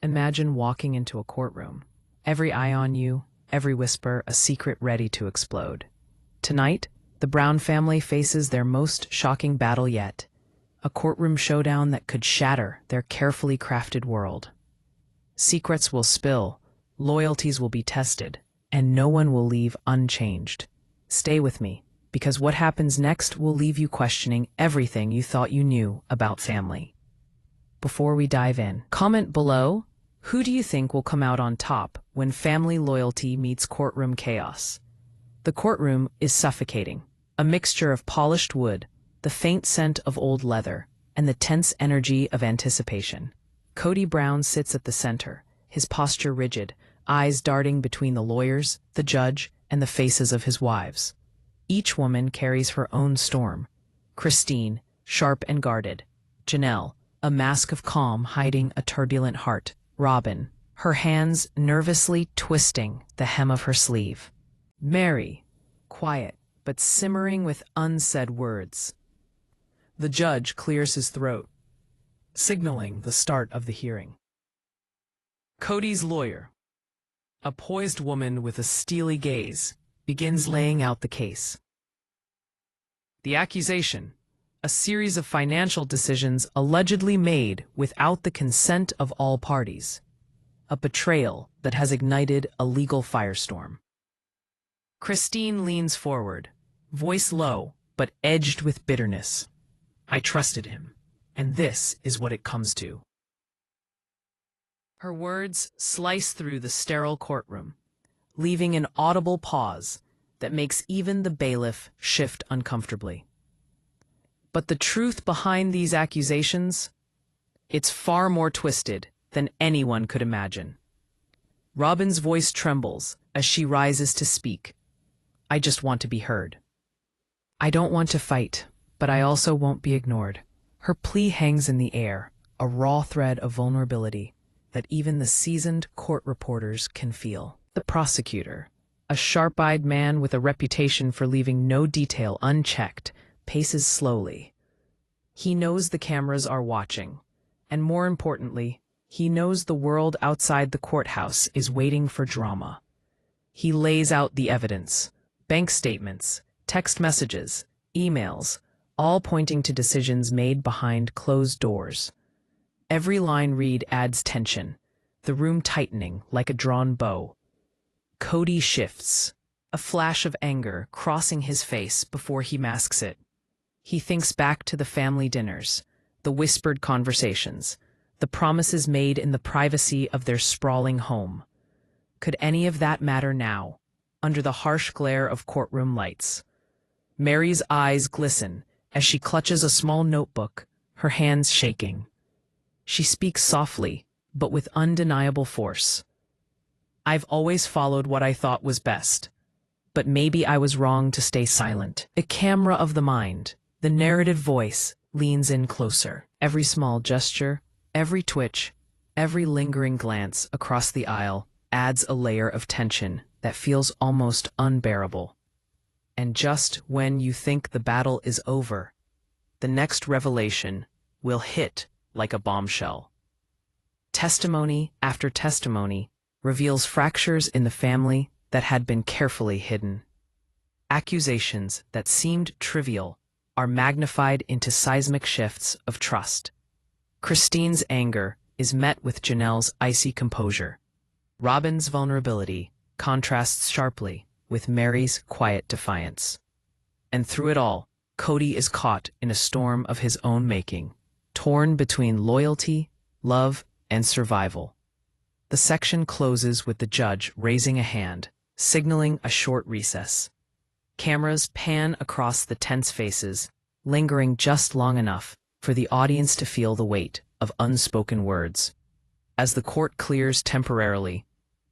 Imagine walking into a courtroom. Every eye on you, every whisper a secret ready to explode. Tonight, the Brown family faces their most shocking battle yet. A courtroom showdown that could shatter their carefully crafted world. Secrets will spill, loyalties will be tested, and no one will leave unchanged. Stay with me, because what happens next will leave you questioning everything you thought you knew about family. Before we dive in, comment below, who do you think will come out on top when family loyalty meets courtroom chaos? The courtroom is suffocating, a mixture of polished wood, the faint scent of old leather, and the tense energy of anticipation. Kody Brown sits at the center, his posture rigid, eyes darting between the lawyers, the judge, and the faces of his wives. Each woman carries her own storm. Christine, sharp and guarded. Janelle, a mask of calm hiding a turbulent heart. Robyn, her hands nervously twisting the hem of her sleeve. Meri, quiet but simmering with unsaid words. The judge clears his throat, signaling the start of the hearing. Kody's lawyer, a poised woman with a steely gaze, begins laying out the case. The accusation, a series of financial decisions allegedly made without the consent of all parties. A betrayal that has ignited a legal firestorm. Christine leans forward, voice low but edged with bitterness. I trusted him, and this is what it comes to. Her words slice through the sterile courtroom, leaving an audible pause that makes even the bailiff shift uncomfortably. But the truth behind these accusations? It's far more twisted than anyone could imagine. Robyn's voice trembles as she rises to speak. I just want to be heard. I don't want to fight, but I also won't be ignored. Her plea hangs in the air, a raw thread of vulnerability that even the seasoned court reporters can feel. The prosecutor, a sharp-eyed man with a reputation for leaving no detail unchecked, paces slowly. He knows the cameras are watching, and more importantly, he knows the world outside the courthouse is waiting for drama. He lays out the evidence, bank statements, text messages, emails, all pointing to decisions made behind closed doors. Every line read adds tension, the room tightening like a drawn bow. Kody shifts, a flash of anger crossing his face before he masks it. He thinks back to the family dinners, the whispered conversations, the promises made in the privacy of their sprawling home. Could any of that matter now, under the harsh glare of courtroom lights? Meri's eyes glisten as she clutches a small notebook, her hands shaking. She speaks softly, but with undeniable force. I've always followed what I thought was best, but maybe I was wrong to stay silent. A camera of the mind, the narrative voice, leans in closer. Every small gesture, every twitch, every lingering glance across the aisle adds a layer of tension that feels almost unbearable. And just when you think the battle is over, the next revelation will hit like a bombshell. Testimony after testimony reveals fractures in the family that had been carefully hidden. Accusations that seemed trivial are magnified into seismic shifts of trust. Christine's anger is met with Janelle's icy composure. Robyn's vulnerability contrasts sharply with Meri's quiet defiance. And through it all, Kody is caught in a storm of his own making, torn between loyalty, love, and survival. The section closes with the judge raising a hand, signaling a short recess. Cameras pan across the tense faces, lingering just long enough for the audience to feel the weight of unspoken words. As the court clears temporarily,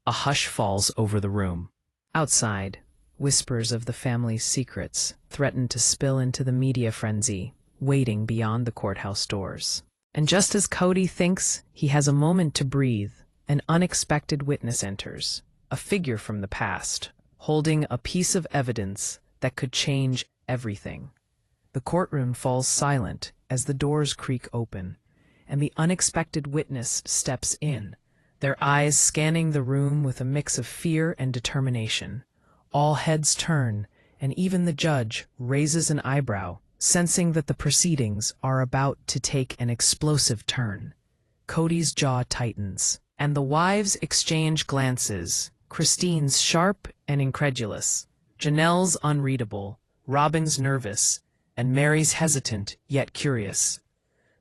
a hush falls over the room. Outside, whispers of the family's secrets threaten to spill into the media frenzy, waiting beyond the courthouse doors. And just as Kody thinks he has a moment to breathe, an unexpected witness enters, a figure from the past, holding a piece of evidence that could change everything. The courtroom falls silent as the doors creak open, and the unexpected witness steps in, their eyes scanning the room with a mix of fear and determination. All heads turn, and even the judge raises an eyebrow, sensing that the proceedings are about to take an explosive turn. Kody's jaw tightens, and the wives exchange glances, Christine's sharp and incredulous, Janelle's unreadable, Robyn's nervous, and Meri's hesitant yet curious.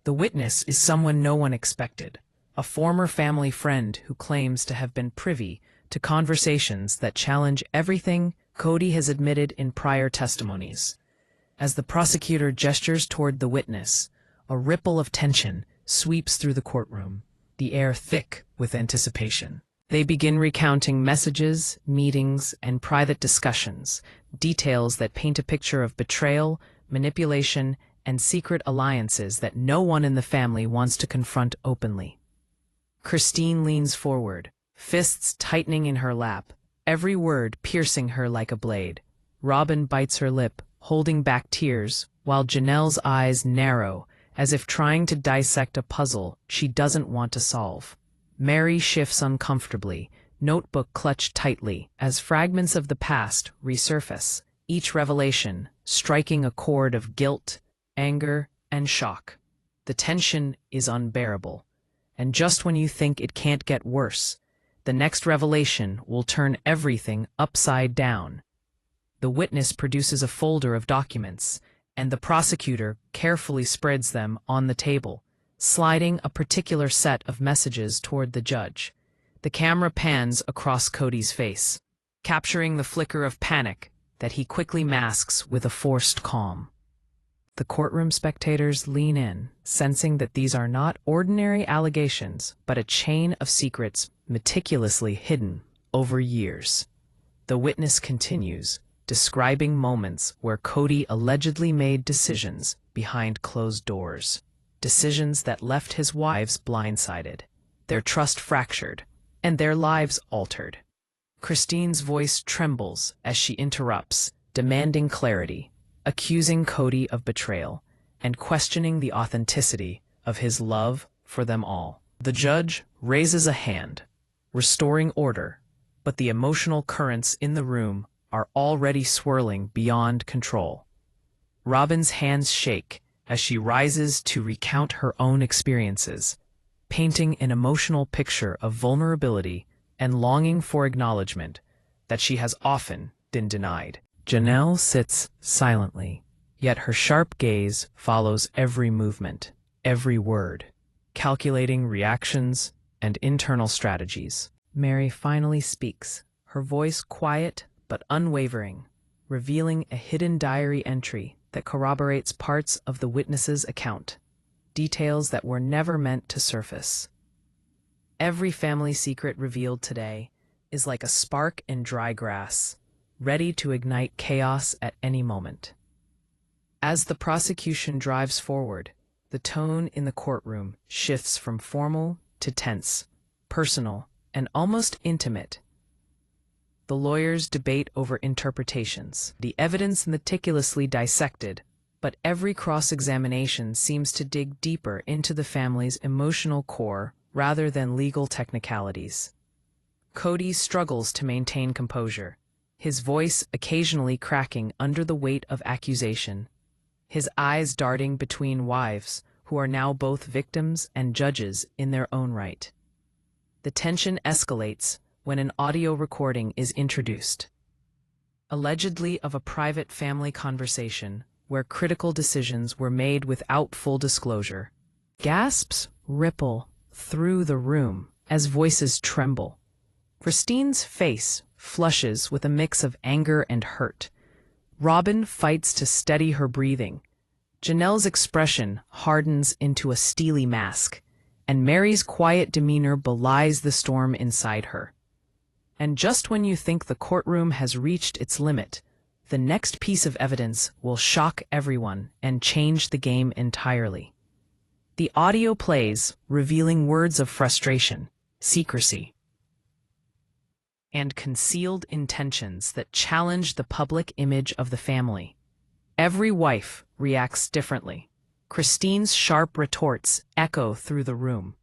The witness is someone no one expected, a former family friend who claims to have been privy to conversations that challenge everything Kody has admitted in prior testimonies. As the prosecutor gestures toward the witness, a ripple of tension sweeps through the courtroom, the air thick with anticipation. They begin recounting messages, meetings, and private discussions, details that paint a picture of betrayal, manipulation, and secret alliances that no one in the family wants to confront openly. Christine leans forward, fists tightening in her lap, every word piercing her like a blade. Robyn bites her lip, holding back tears, while Janelle's eyes narrow, as if trying to dissect a puzzle she doesn't want to solve. Meri shifts uncomfortably, notebook clutched tightly, as fragments of the past resurface, each revelation striking a chord of guilt, anger, and shock. The tension is unbearable, and just when you think it can't get worse, the next revelation will turn everything upside down. The witness produces a folder of documents, and the prosecutor carefully spreads them on the table, sliding a particular set of messages toward the judge. The camera pans across Kody's face, capturing the flicker of panic that he quickly masks with a forced calm. The courtroom spectators lean in, sensing that these are not ordinary allegations, but a chain of secrets meticulously hidden over years. The witness continues, describing moments where Kody allegedly made decisions behind closed doors. Decisions that left his wives blindsided, their trust fractured, and their lives altered. Christine's voice trembles as she interrupts, demanding clarity, accusing Kody of betrayal, and questioning the authenticity of his love for them all. The judge raises a hand, restoring order, but the emotional currents in the room are already swirling beyond control. Robyn's hands shake as she rises to recount her own experiences, painting an emotional picture of vulnerability and longing for acknowledgement that she has often been denied. Janelle sits silently, yet her sharp gaze follows every movement, every word, calculating reactions and internal strategies. Meri finally speaks, her voice quiet but unwavering, revealing a hidden diary entry that corroborates parts of the witness's account, details that were never meant to surface. Every family secret revealed today is like a spark in dry grass, ready to ignite chaos at any moment. As the prosecution drives forward, the tone in the courtroom shifts from formal to tense, personal, and almost intimate. The lawyers debate over interpretations, the evidence meticulously dissected, but every cross-examination seems to dig deeper into the family's emotional core rather than legal technicalities. Kody struggles to maintain composure, his voice occasionally cracking under the weight of accusation, his eyes darting between wives who are now both victims and judges in their own right. The tension escalates when an audio recording is introduced, allegedly of a private family conversation where critical decisions were made without full disclosure. Gasps ripple through the room as voices tremble. Christine's face flushes with a mix of anger and hurt. Robyn fights to steady her breathing. Janelle's expression hardens into a steely mask, and Meri's quiet demeanor belies the storm inside her. And just when you think the courtroom has reached its limit, the next piece of evidence will shock everyone and change the game entirely. The audio plays, revealing words of frustration, secrecy, and concealed intentions that challenge the public image of the family. Every wife reacts differently. Christine's sharp retorts echo through the room.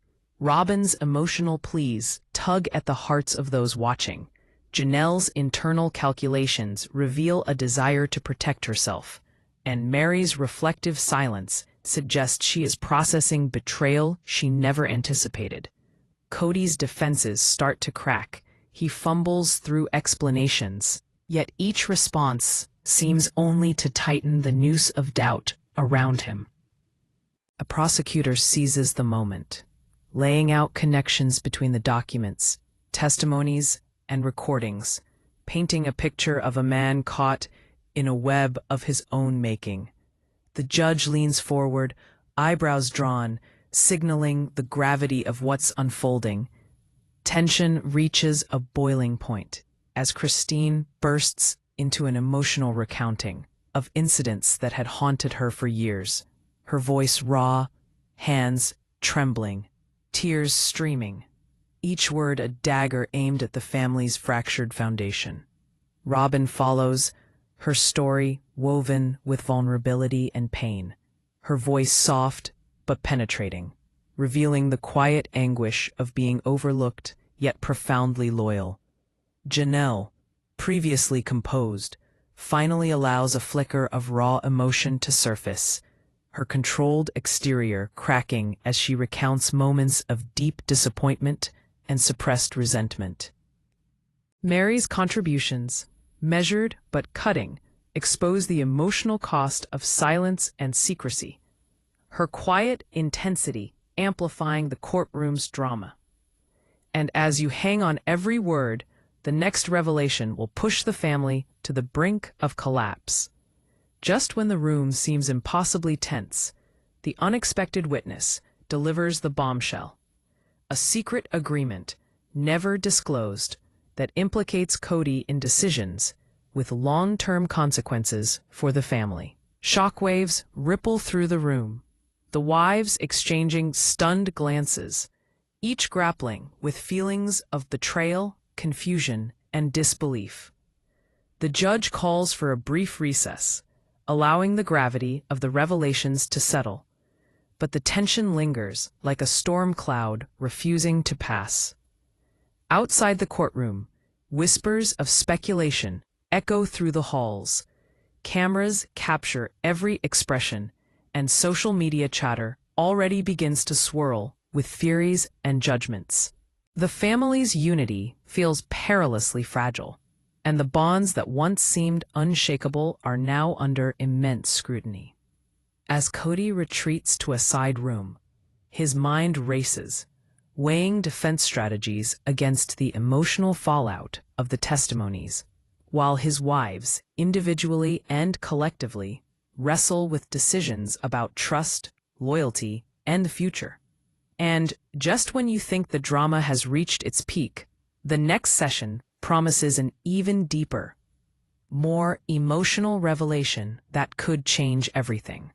Robyn's emotional pleas tug at the hearts of those watching. Janelle's internal calculations reveal a desire to protect herself, and Meri's reflective silence suggests she is processing betrayal she never anticipated. Kody's defenses start to crack. He fumbles through explanations, yet each response seems only to tighten the noose of doubt around him. A prosecutor seizes the moment, laying out connections between the documents, testimonies, and recordings, painting a picture of a man caught in a web of his own making. The judge leans forward, eyebrows drawn, signaling the gravity of what's unfolding. Tension reaches a boiling point as Christine bursts into an emotional recounting of incidents that had haunted her for years, her voice raw, hands trembling, tears streaming, each word a dagger aimed at the family's fractured foundation. Robyn follows, her story woven with vulnerability and pain, her voice soft but penetrating, revealing the quiet anguish of being overlooked yet profoundly loyal. Janelle, previously composed, finally allows a flicker of raw emotion to surface, her controlled exterior cracking as she recounts moments of deep disappointment and suppressed resentment. Meri's contributions, measured but cutting, expose the emotional cost of silence and secrecy, her quiet intensity amplifying the courtroom's drama. And as you hang on every word, the next revelation will push the family to the brink of collapse. Just when the room seems impossibly tense, the unexpected witness delivers the bombshell. A secret agreement, never disclosed, that implicates Kody in decisions with long-term consequences for the family. Shockwaves ripple through the room, the wives exchanging stunned glances, each grappling with feelings of betrayal, confusion, and disbelief. The judge calls for a brief recess, allowing the gravity of the revelations to settle, but the tension lingers like a storm cloud refusing to pass. Outside the courtroom, whispers of speculation echo through the halls. Cameras capture every expression, and social media chatter already begins to swirl with theories and judgments. The family's unity feels perilously fragile, and the bonds that once seemed unshakable are now under immense scrutiny. As Kody retreats to a side room, his mind races, weighing defense strategies against the emotional fallout of the testimonies, while his wives, individually and collectively, wrestle with decisions about trust, loyalty, and the future. And just when you think the drama has reached its peak, the next session promises an even deeper, more emotional revelation that could change everything.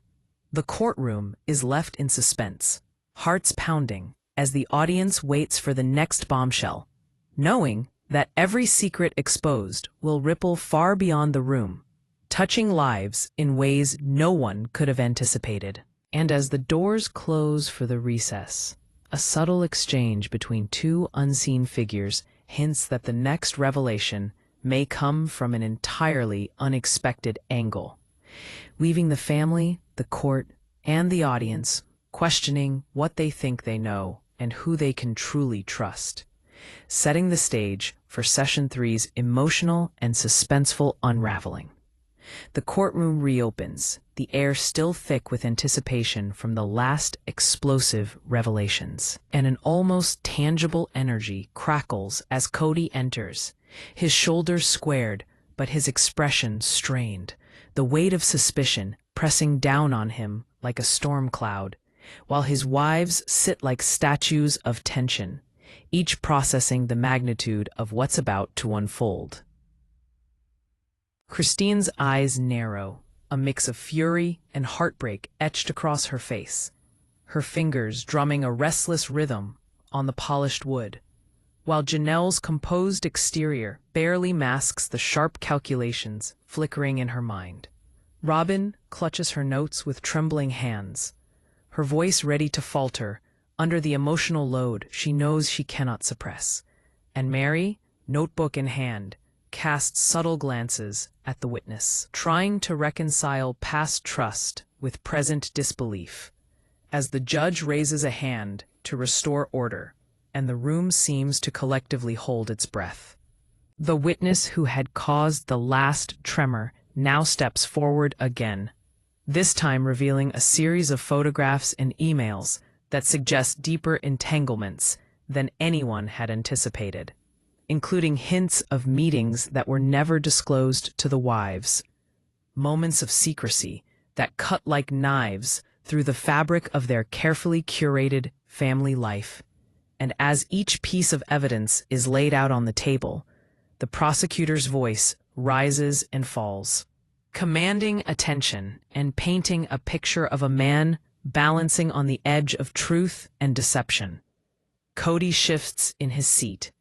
The courtroom is left in suspense, hearts pounding, as the audience waits for the next bombshell, knowing that every secret exposed will ripple far beyond the room, touching lives in ways no one could have anticipated. And as the doors close for the recess, a subtle exchange between two unseen figures hints that the next revelation may come from an entirely unexpected angle, leaving the family, the court, and the audience questioning what they think they know and who they can truly trust, setting the stage for Session 3's emotional and suspenseful unraveling. The courtroom reopens, the air still thick with anticipation from the last explosive revelations, and an almost tangible energy crackles as Kody enters, his shoulders squared but his expression strained, the weight of suspicion pressing down on him like a storm cloud, while his wives sit like statues of tension, each processing the magnitude of what's about to unfold. Christine's eyes narrow, a mix of fury and heartbreak etched across her face, her fingers drumming a restless rhythm on the polished wood, while Janelle's composed exterior barely masks the sharp calculations flickering in her mind. Robyn clutches her notes with trembling hands, her voice ready to falter, under the emotional load she knows she cannot suppress. And Meri, notebook in hand, casts subtle glances at the witness, trying to reconcile past trust with present disbelief. As the judge raises a hand to restore order, and the room seems to collectively hold its breath. The witness who had caused the last tremor now steps forward again, this time revealing a series of photographs and emails that suggest deeper entanglements than anyone had anticipated, including hints of meetings that were never disclosed to the wives, moments of secrecy that cut like knives through the fabric of their carefully curated family life. And as each piece of evidence is laid out on the table, the prosecutor's voice rises and falls, commanding attention and painting a picture of a man balancing on the edge of truth and deception. Kody shifts in his seat,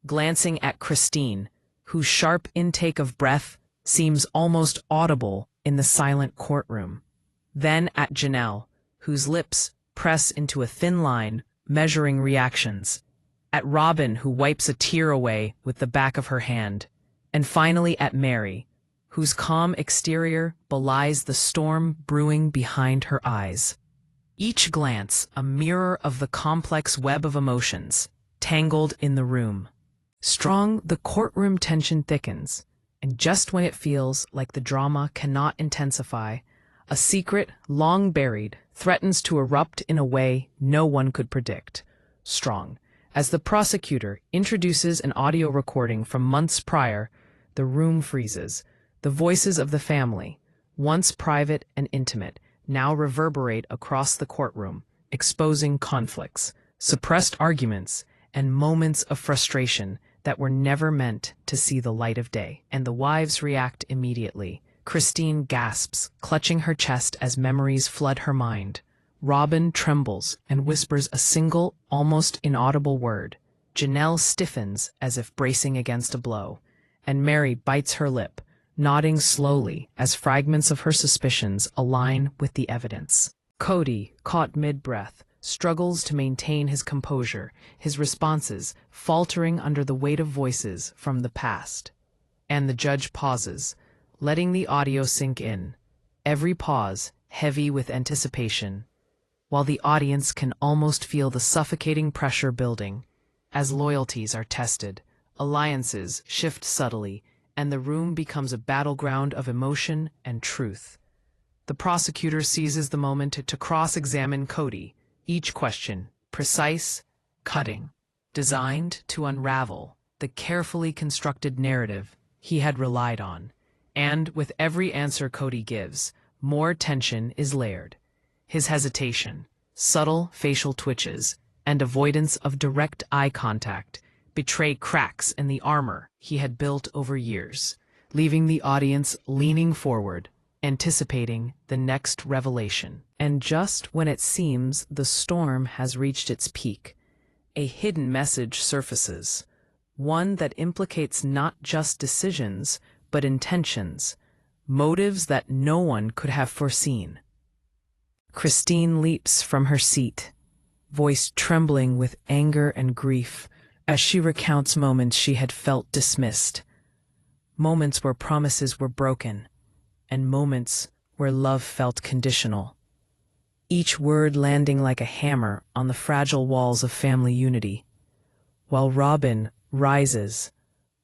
glancing at Christine, whose sharp intake of breath seems almost audible in the silent courtroom. Then at Janelle, whose lips press into a thin line, measuring reactions. At Robyn, who wipes a tear away with the back of her hand. And finally at Meri, whose calm exterior belies the storm brewing behind her eyes. Each glance a mirror of the complex web of emotions tangled in the room. Strong, the courtroom tension thickens, and just when it feels like the drama cannot intensify, a secret, long buried, threatens to erupt in a way no one could predict. Strong. As the prosecutor introduces an audio recording from months prior, the room freezes. The voices of the family, once private and intimate, now reverberate across the courtroom, exposing conflicts, suppressed arguments, and moments of frustration that were never meant to see the light of day. And the wives react immediately. Christine gasps, clutching her chest as memories flood her mind. Robyn trembles and whispers a single, almost inaudible word. Janelle stiffens as if bracing against a blow, and Meri bites her lip, nodding slowly as fragments of her suspicions align with the evidence. Kody, caught mid-breath, struggles to maintain his composure, his responses faltering under the weight of voices from the past. And the judge pauses, letting the audio sink in, every pause heavy with anticipation, while the audience can almost feel the suffocating pressure building. As loyalties are tested, alliances shift subtly, and the room becomes a battleground of emotion and truth. The prosecutor seizes the moment to cross-examine Kody, each question precise, cutting, designed to unravel the carefully constructed narrative he had relied on. And with every answer Kody gives, more tension is layered. His hesitation, subtle facial twitches, and avoidance of direct eye contact betray cracks in the armor he had built over years, leaving the audience leaning forward, anticipating the next revelation. And just when it seems the storm has reached its peak, a hidden message surfaces, one that implicates not just decisions, but intentions, motives that no one could have foreseen. Christine leaps from her seat, voice trembling with anger and grief, as she recounts moments she had felt dismissed, moments where promises were broken, and moments where love felt conditional, each word landing like a hammer on the fragile walls of family unity. While Robyn rises,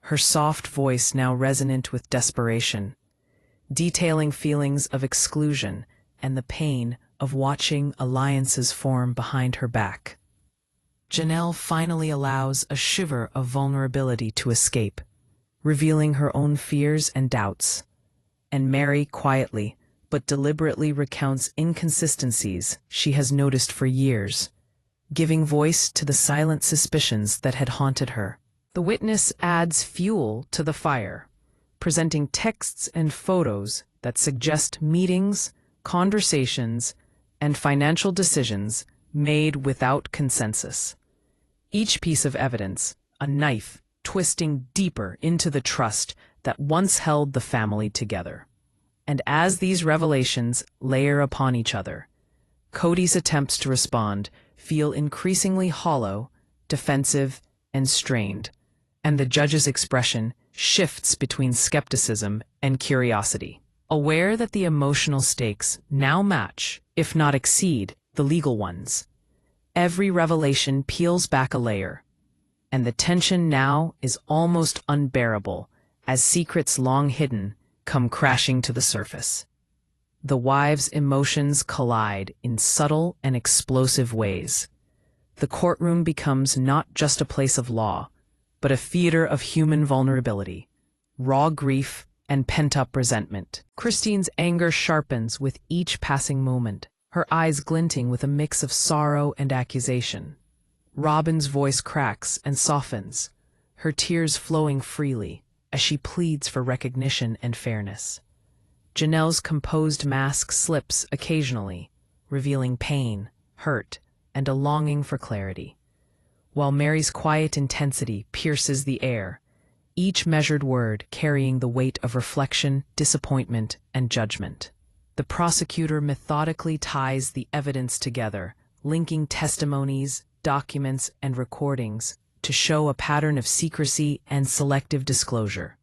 her soft voice now resonant with desperation, detailing feelings of exclusion and the pain of watching alliances form behind her back. Janelle finally allows a shiver of vulnerability to escape, revealing her own fears and doubts. And Meri quietly but deliberately recounts inconsistencies she has noticed for years, giving voice to the silent suspicions that had haunted her. The witness adds fuel to the fire, presenting texts and photos that suggest meetings, conversations, and financial decisions made without consensus. Each piece of evidence, a knife twisting deeper into the trust that once held the family together. And as these revelations layer upon each other, Kody's attempts to respond feel increasingly hollow, defensive, and strained, and the judge's expression shifts between skepticism and curiosity. Aware that the emotional stakes now match, if not exceed, the legal ones, every revelation peels back a layer, and the tension now is almost unbearable as secrets long hidden come crashing to the surface. The wives' emotions collide in subtle and explosive ways. The courtroom becomes not just a place of law, but a theater of human vulnerability, raw grief, and pent-up resentment. Christine's anger sharpens with each passing moment, her eyes glinting with a mix of sorrow and accusation. Robyn's voice cracks and softens, her tears flowing freely as she pleads for recognition and fairness. Janelle's composed mask slips occasionally, revealing pain, hurt, and a longing for clarity, while Meri's quiet intensity pierces the air, each measured word carrying the weight of reflection, disappointment, and judgment. The prosecutor methodically ties the evidence together, linking testimonies, documents, and recordings to show a pattern of secrecy and selective disclosure.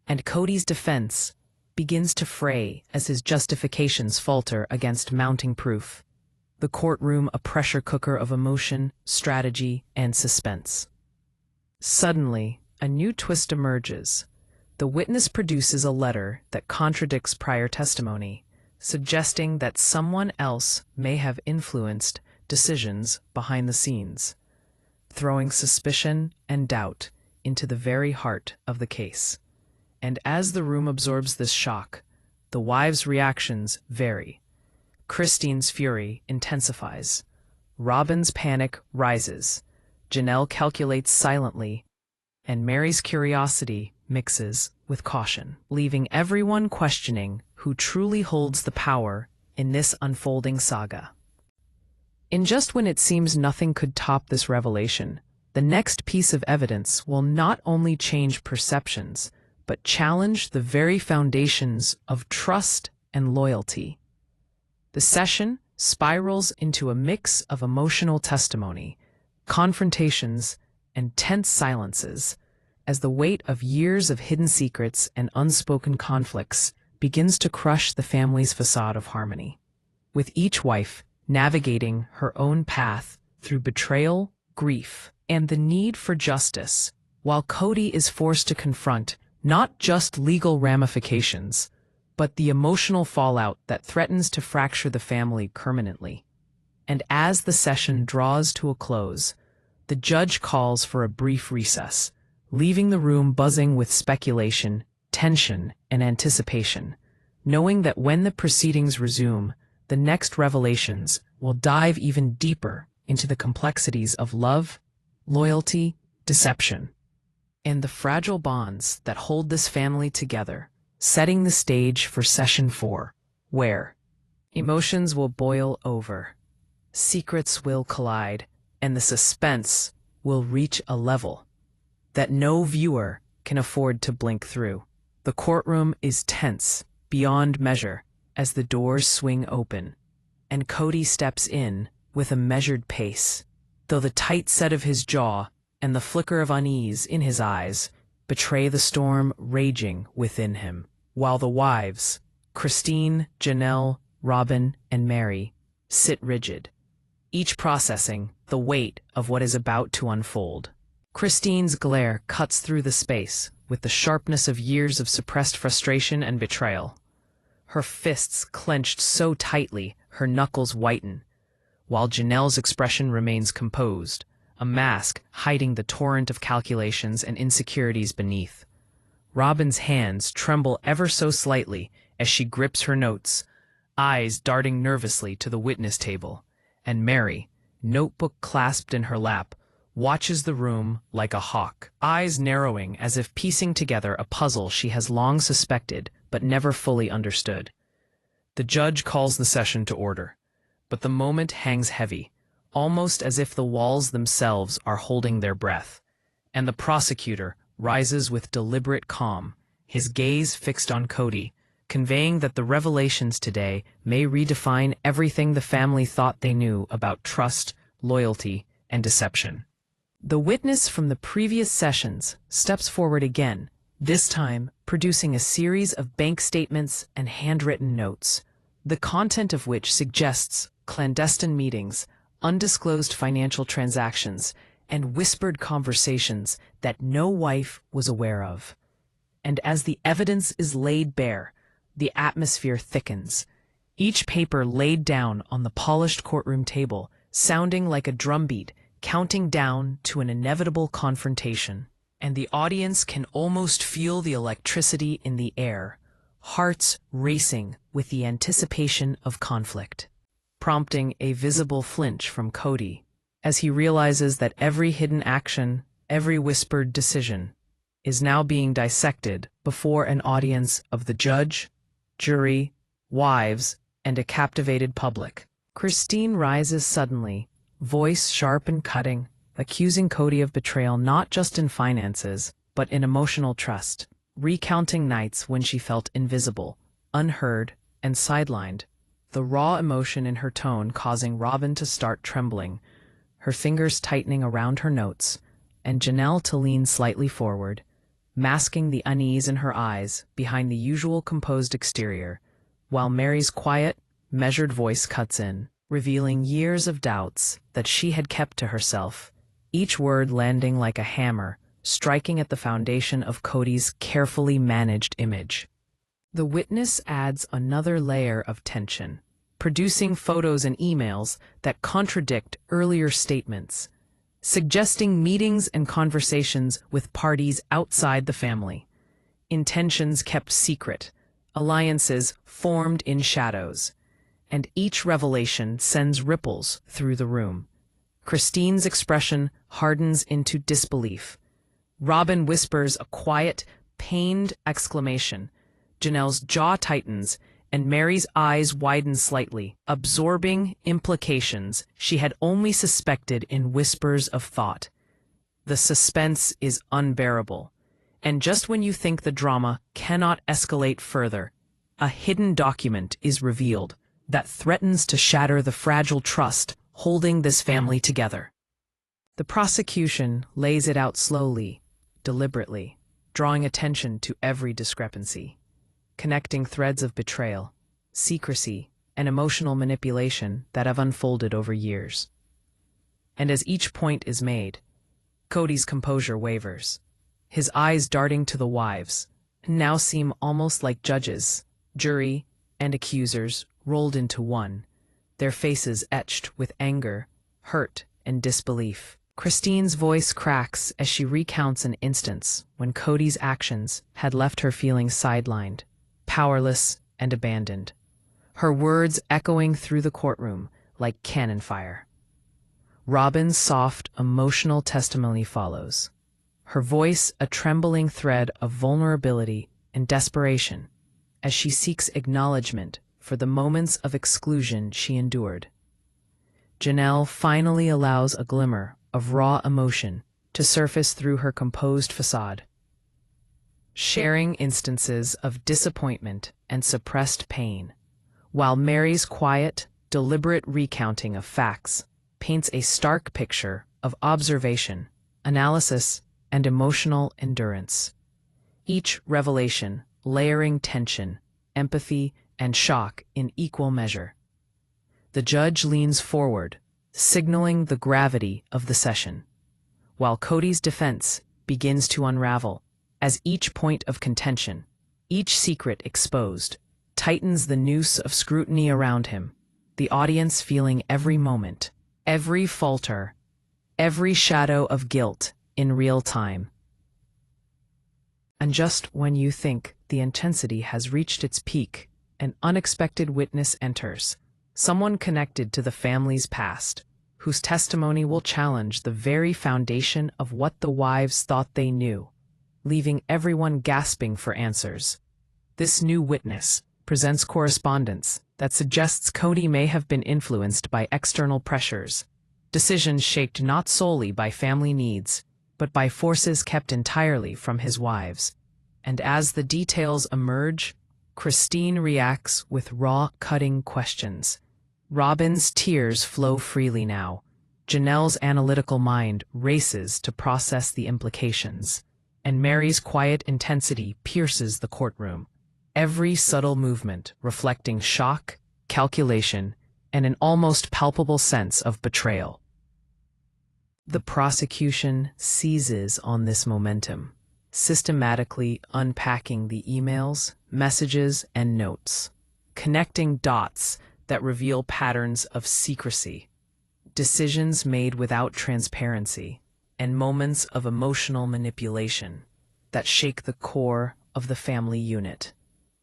And Kody's defense begins to fray as his justifications falter against mounting proof. The courtroom a pressure cooker of emotion, strategy, and suspense. Suddenly, a new twist emerges. The witness produces a letter that contradicts prior testimony, suggesting that someone else may have influenced decisions behind the scenes, throwing suspicion and doubt into the very heart of the case. And as the room absorbs this shock, the wives' reactions vary. Christine's fury intensifies. Robyn's panic rises. Janelle calculates silently, and Meri's curiosity mixes with caution, leaving everyone questioning who truly holds the power in this unfolding saga. In just when it seems nothing could top this revelation, the next piece of evidence will not only change perceptions, but challenge the very foundations of trust and loyalty. The session spirals into a mix of emotional testimony, confrontations, and tense silences as the weight of years of hidden secrets and unspoken conflicts begins to crush the family's facade of harmony. With each wife navigating her own path through betrayal, grief, and the need for justice, while Kody is forced to confront not just legal ramifications, but the emotional fallout that threatens to fracture the family permanently. And as the session draws to a close, the judge calls for a brief recess, leaving the room buzzing with speculation, tension, and anticipation, knowing that when the proceedings resume, the next revelations will dive even deeper into the complexities of love, loyalty, deception, and the fragile bonds that hold this family together, setting the stage for Session 4, where emotions will boil over, secrets will collide, and the suspense will reach a level that no viewer can afford to blink through. The courtroom is tense beyond measure as the doors swing open, and Kody steps in with a measured pace, though the tight set of his jaw and the flicker of unease in his eyes betray the storm raging within him, while the wives, Christine, Janelle, Robyn, and Meri, sit rigid, each processing the weight of what is about to unfold. Christine's glare cuts through the space with the sharpness of years of suppressed frustration and betrayal. Her fists clenched so tightly her knuckles whiten, while Janelle's expression remains composed, a mask hiding the torrent of calculations and insecurities beneath. Robyn's hands tremble ever so slightly as she grips her notes, eyes darting nervously to the witness table, and Meri, notebook clasped in her lap, watches the room like a hawk, eyes narrowing as if piecing together a puzzle she has long suspected but never fully understood. The judge calls the session to order, but the moment hangs heavy, almost as if the walls themselves are holding their breath, and the prosecutor rises with deliberate calm, his gaze fixed on Kody, conveying that the revelations today may redefine everything the family thought they knew about trust, loyalty, and deception. The witness from the previous sessions steps forward again, this time producing a series of bank statements and handwritten notes, the content of which suggests clandestine meetings, undisclosed financial transactions, and whispered conversations that no wife was aware of. And as the evidence is laid bare, the atmosphere thickens, each paper laid down on the polished courtroom table, sounding like a drumbeat, counting down to an inevitable confrontation. And the audience can almost feel the electricity in the air, hearts racing with the anticipation of conflict, prompting a visible flinch from Kody as he realizes that every hidden action, every whispered decision, is now being dissected before an audience of the judge, jury, wives, and a captivated public. Christine rises suddenly, voice sharp and cutting, accusing Kody of betrayal not just in finances, but in emotional trust, recounting nights when she felt invisible, unheard, and sidelined, the raw emotion in her tone causing Robyn to start trembling, her fingers tightening around her notes, and Janelle to lean slightly forward, masking the unease in her eyes behind the usual composed exterior, while Meri's quiet, measured voice cuts in, revealing years of doubts that she had kept to herself, each word landing like a hammer, striking at the foundation of Kody's carefully managed image. The witness adds another layer of tension, producing photos and emails that contradict earlier statements, suggesting meetings and conversations with parties outside the family, intentions kept secret, alliances formed in shadows, and each revelation sends ripples through the room. Christine's expression hardens into disbelief. Robyn whispers a quiet, pained exclamation. Janelle's jaw tightens, and Meri's eyes widen slightly, absorbing implications she had only suspected in whispers of thought. The suspense is unbearable, and just when you think the drama cannot escalate further, a hidden document is revealed that threatens to shatter the fragile trust holding this family together. The prosecution lays it out slowly, deliberately, drawing attention to every discrepancy, connecting threads of betrayal, secrecy, and emotional manipulation that have unfolded over years. And as each point is made, Kody's composure wavers, his eyes darting to the wives, now seem almost like judges, jury, and accusers rolled into one, their faces etched with anger, hurt, and disbelief. Christine's voice cracks as she recounts an instance when Kody's actions had left her feeling sidelined, powerless, and abandoned, her words echoing through the courtroom like cannon fire. Robyn's soft, emotional testimony follows, her voice a trembling thread of vulnerability and desperation as she seeks acknowledgement for the moments of exclusion she endured. Janelle finally allows a glimmer of raw emotion to surface through her composed facade, sharing instances of disappointment and suppressed pain, while Meri's quiet, deliberate recounting of facts paints a stark picture of observation, analysis, and emotional endurance. Each revelation layering tension, empathy, and shock in equal measure. The judge leans forward, signaling the gravity of the session, while Kody's defense begins to unravel as each point of contention, each secret exposed, tightens the noose of scrutiny around him, the audience feeling every moment, every falter, every shadow of guilt in real time. And just when you think the intensity has reached its peak, an unexpected witness enters, someone connected to the family's past, whose testimony will challenge the very foundation of what the wives thought they knew, leaving everyone gasping for answers. This new witness presents correspondence that suggests Kody may have been influenced by external pressures, decisions shaped not solely by family needs, but by forces kept entirely from his wives. And as the details emerge, Christine reacts with raw, cutting questions. Robyn's tears flow freely now, Janelle's analytical mind races to process the implications, and Meri's quiet intensity pierces the courtroom, every subtle movement reflecting shock, calculation, and an almost palpable sense of betrayal. The prosecution seizes on this momentum, systematically unpacking the emails, messages, and notes, connecting dots that reveal patterns of secrecy, decisions made without transparency, and moments of emotional manipulation that shake the core of the family unit.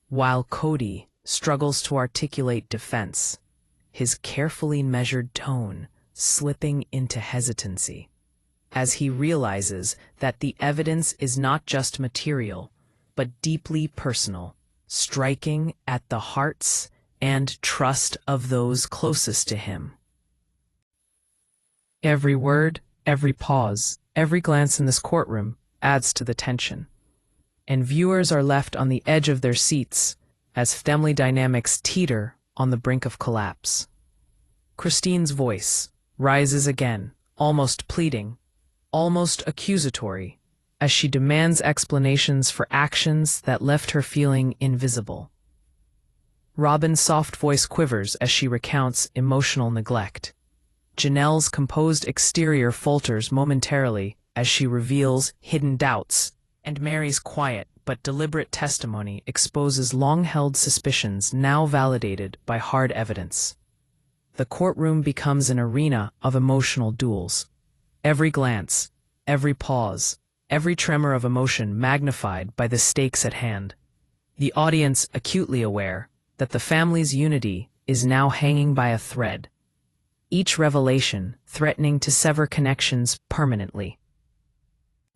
While Kody struggles to articulate defense, his carefully measured tone slipping into hesitancy, as he realizes that the evidence is not just material, but deeply personal, striking at the hearts and trust of those closest to him. Every word, every pause, every glance in this courtroom adds to the tension, and viewers are left on the edge of their seats as family dynamics teeter on the brink of collapse. Christine's voice rises again, almost pleading, almost accusatory, as she demands explanations for actions that left her feeling invisible. Robyn's soft voice quivers as she recounts emotional neglect. Janelle's composed exterior falters momentarily as she reveals hidden doubts, and Meri's quiet but deliberate testimony exposes long-held suspicions now validated by hard evidence. The courtroom becomes an arena of emotional duels. Every glance, every pause, every tremor of emotion magnified by the stakes at hand. The audience acutely aware that the family's unity is now hanging by a thread, each revelation threatening to sever connections permanently.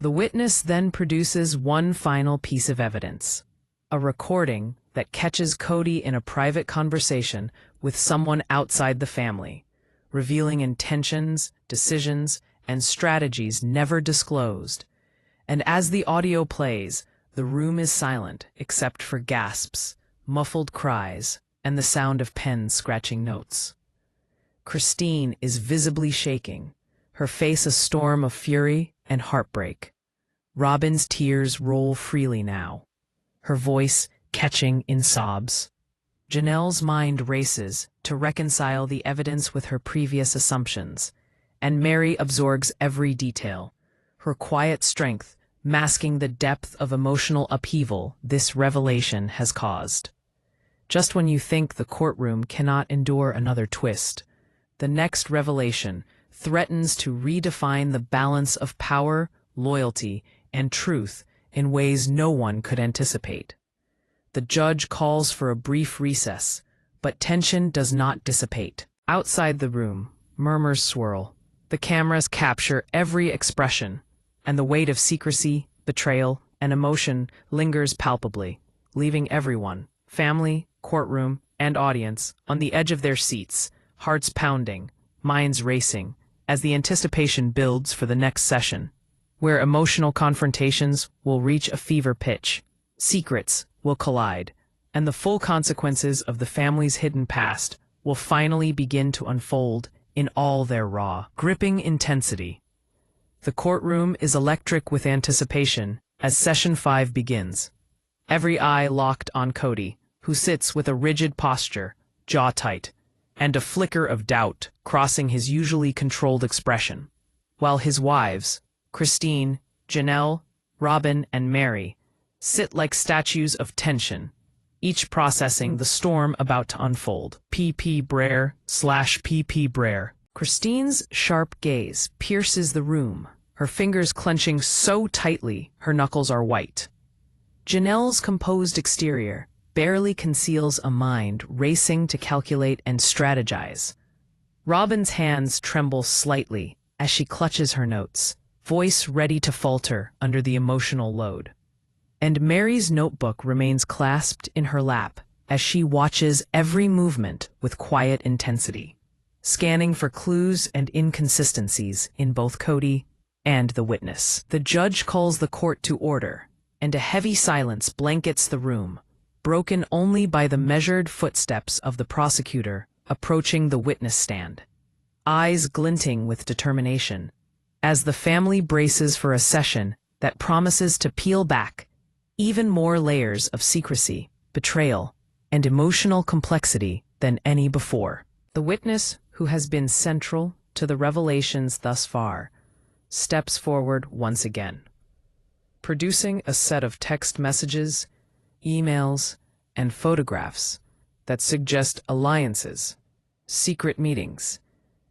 The witness then produces one final piece of evidence, a recording that catches Kody in a private conversation with someone outside the family, revealing intentions, decisions, and strategies never disclosed. And as the audio plays, the room is silent except for gasps, muffled cries, and the sound of pens scratching notes. Christine is visibly shaking, her face a storm of fury and heartbreak. Robyn's tears roll freely now, her voice catching in sobs. Janelle's mind races to reconcile the evidence with her previous assumptions, and Meri absorbs every detail, her quiet strength masking the depth of emotional upheaval this revelation has caused. Just when you think the courtroom cannot endure another twist, the next revelation threatens to redefine the balance of power, loyalty, and truth in ways no one could anticipate. The judge calls for a brief recess, but tension does not dissipate. Outside the room, murmurs swirl. The cameras capture every expression, and the weight of secrecy, betrayal, and emotion lingers palpably, leaving everyone, family, courtroom, and audience, on the edge of their seats, hearts pounding, minds racing, as the anticipation builds for the next session, where emotional confrontations will reach a fever pitch, secrets will collide, and the full consequences of the family's hidden past will finally begin to unfold in all their raw, gripping intensity. The courtroom is electric with anticipation as Session 5 begins, every eye locked on Kody, who sits with a rigid posture, jaw tight, and a flicker of doubt crossing his usually controlled expression, while his wives, Christine, Janelle, Robyn, and Meri, sit like statues of tension, each processing the storm about to unfold. PP Brer/PP Brer. Christine's sharp gaze pierces the room, her fingers clenching so tightly her knuckles are white. Janelle's composed exterior barely conceals a mind racing to calculate and strategize. Robyn's hands tremble slightly as she clutches her notes, voice ready to falter under the emotional load. And Meri's notebook remains clasped in her lap as she watches every movement with quiet intensity, scanning for clues and inconsistencies in both Kody and the witness. The judge calls the court to order, and a heavy silence blankets the room, broken only by the measured footsteps of the prosecutor approaching the witness stand. eyes glinting with determination, as the family braces for a session that promises to peel back even more layers of secrecy, betrayal, and emotional complexity than any before. The witness, who has been central to the revelations thus far, steps forward once again, producing a set of text messages, emails, and photographs that suggest alliances, secret meetings,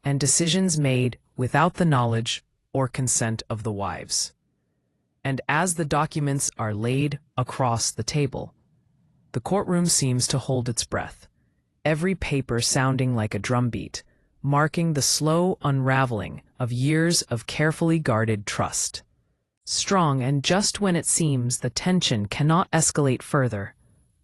and decisions made without the knowledge or consent of the wives. And as the documents are laid across the table, the courtroom seems to hold its breath, every paper sounding like a drumbeat, marking the slow unraveling of years of carefully guarded trust. Strong, and just when it seems the tension cannot escalate further,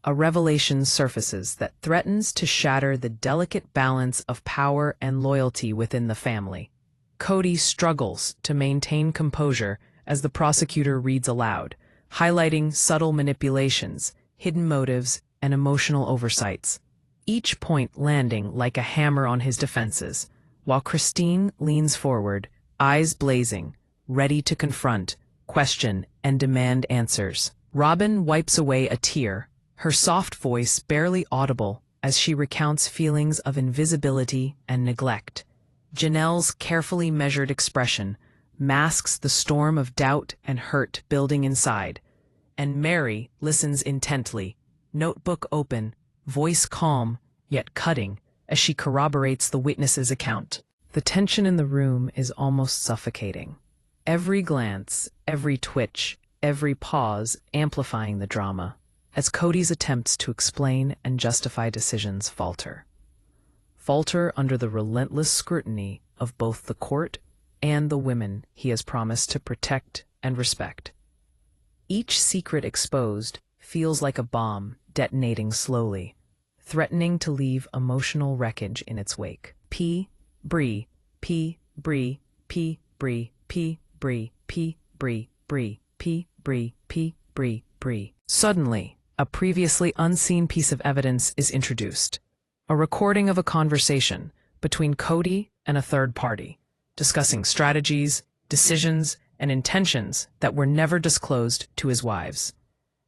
a revelation surfaces that threatens to shatter the delicate balance of power and loyalty within the family. Kody struggles to maintain composure as the prosecutor reads aloud, highlighting subtle manipulations, hidden motives, and emotional oversights, each point landing like a hammer on his defenses, while Christine leans forward, eyes blazing, ready to confront, question, and demand answers. Robyn wipes away a tear, her soft voice barely audible as she recounts feelings of invisibility and neglect. Janelle's carefully measured expression masks the storm of doubt and hurt building inside, and Meri listens intently, notebook open, voice calm yet cutting, as she corroborates the witness's account. The tension in the room is almost suffocating. Every glance, every twitch, every pause amplifying the drama, as Kody's attempts to explain and justify decisions falter under the relentless scrutiny of both the court and the women he has promised to protect and respect. Each secret exposed feels like a bomb detonating slowly, threatening to leave emotional wreckage in its wake. Bree. Suddenly, a previously unseen piece of evidence is introduced. A recording of a conversation between Kody and a third party, discussing strategies, decisions, and intentions that were never disclosed to his wives.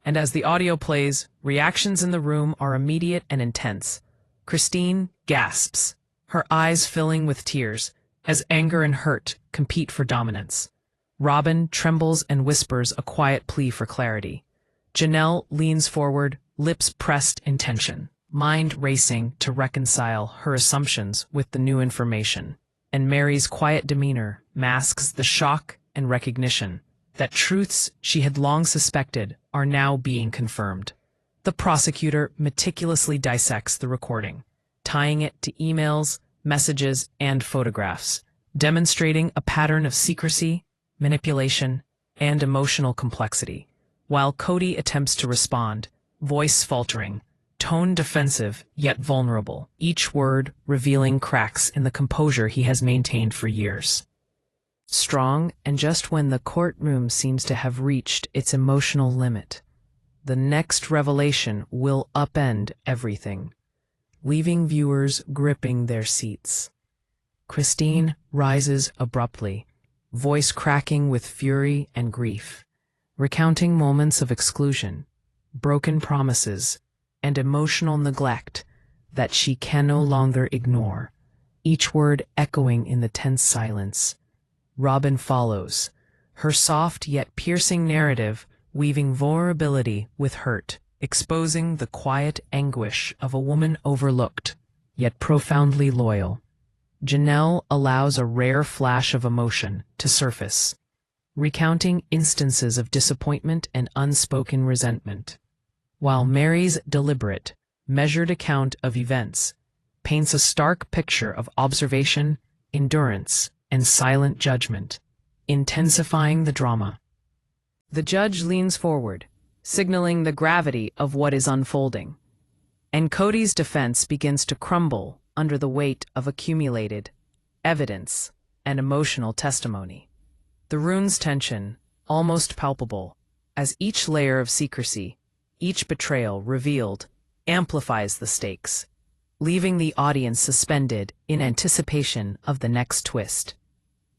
And as the audio plays, reactions in the room are immediate and intense. Christine gasps, her eyes filling with tears, as anger and hurt compete for dominance. Robyn trembles and whispers a quiet plea for clarity. Janelle leans forward, lips pressed in tension, mind racing to reconcile her assumptions with the new information. And Meri's quiet demeanor masks the shock and recognition that truths she had long suspected are now being confirmed. The prosecutor meticulously dissects the recording, tying it to emails, messages, and photographs, demonstrating a pattern of secrecy, manipulation, and emotional complexity, while Kody attempts to respond, voice faltering, tone defensive yet vulnerable, each word revealing cracks in the composure he has maintained for years. Strong, and just when the courtroom seems to have reached its emotional limit, the next revelation will upend everything, leaving viewers gripping their seats. Christine rises abruptly, voice cracking with fury and grief, recounting moments of exclusion, broken promises, and emotional neglect that she can no longer ignore, each word echoing in the tense silence. Robyn follows, her soft yet piercing narrative weaving vulnerability with hurt, exposing the quiet anguish of a woman overlooked, yet profoundly loyal. Janelle allows a rare flash of emotion to surface, recounting instances of disappointment and unspoken resentment, while Meri's deliberate, measured account of events paints a stark picture of observation, endurance, and silent judgment, intensifying the drama. The judge leans forward, signaling the gravity of what is unfolding, and Kody's defense begins to crumble under the weight of accumulated evidence and emotional testimony. The room's tension, almost palpable, as each layer of secrecy, each betrayal revealed, amplifies the stakes, leaving the audience suspended in anticipation of the next twist.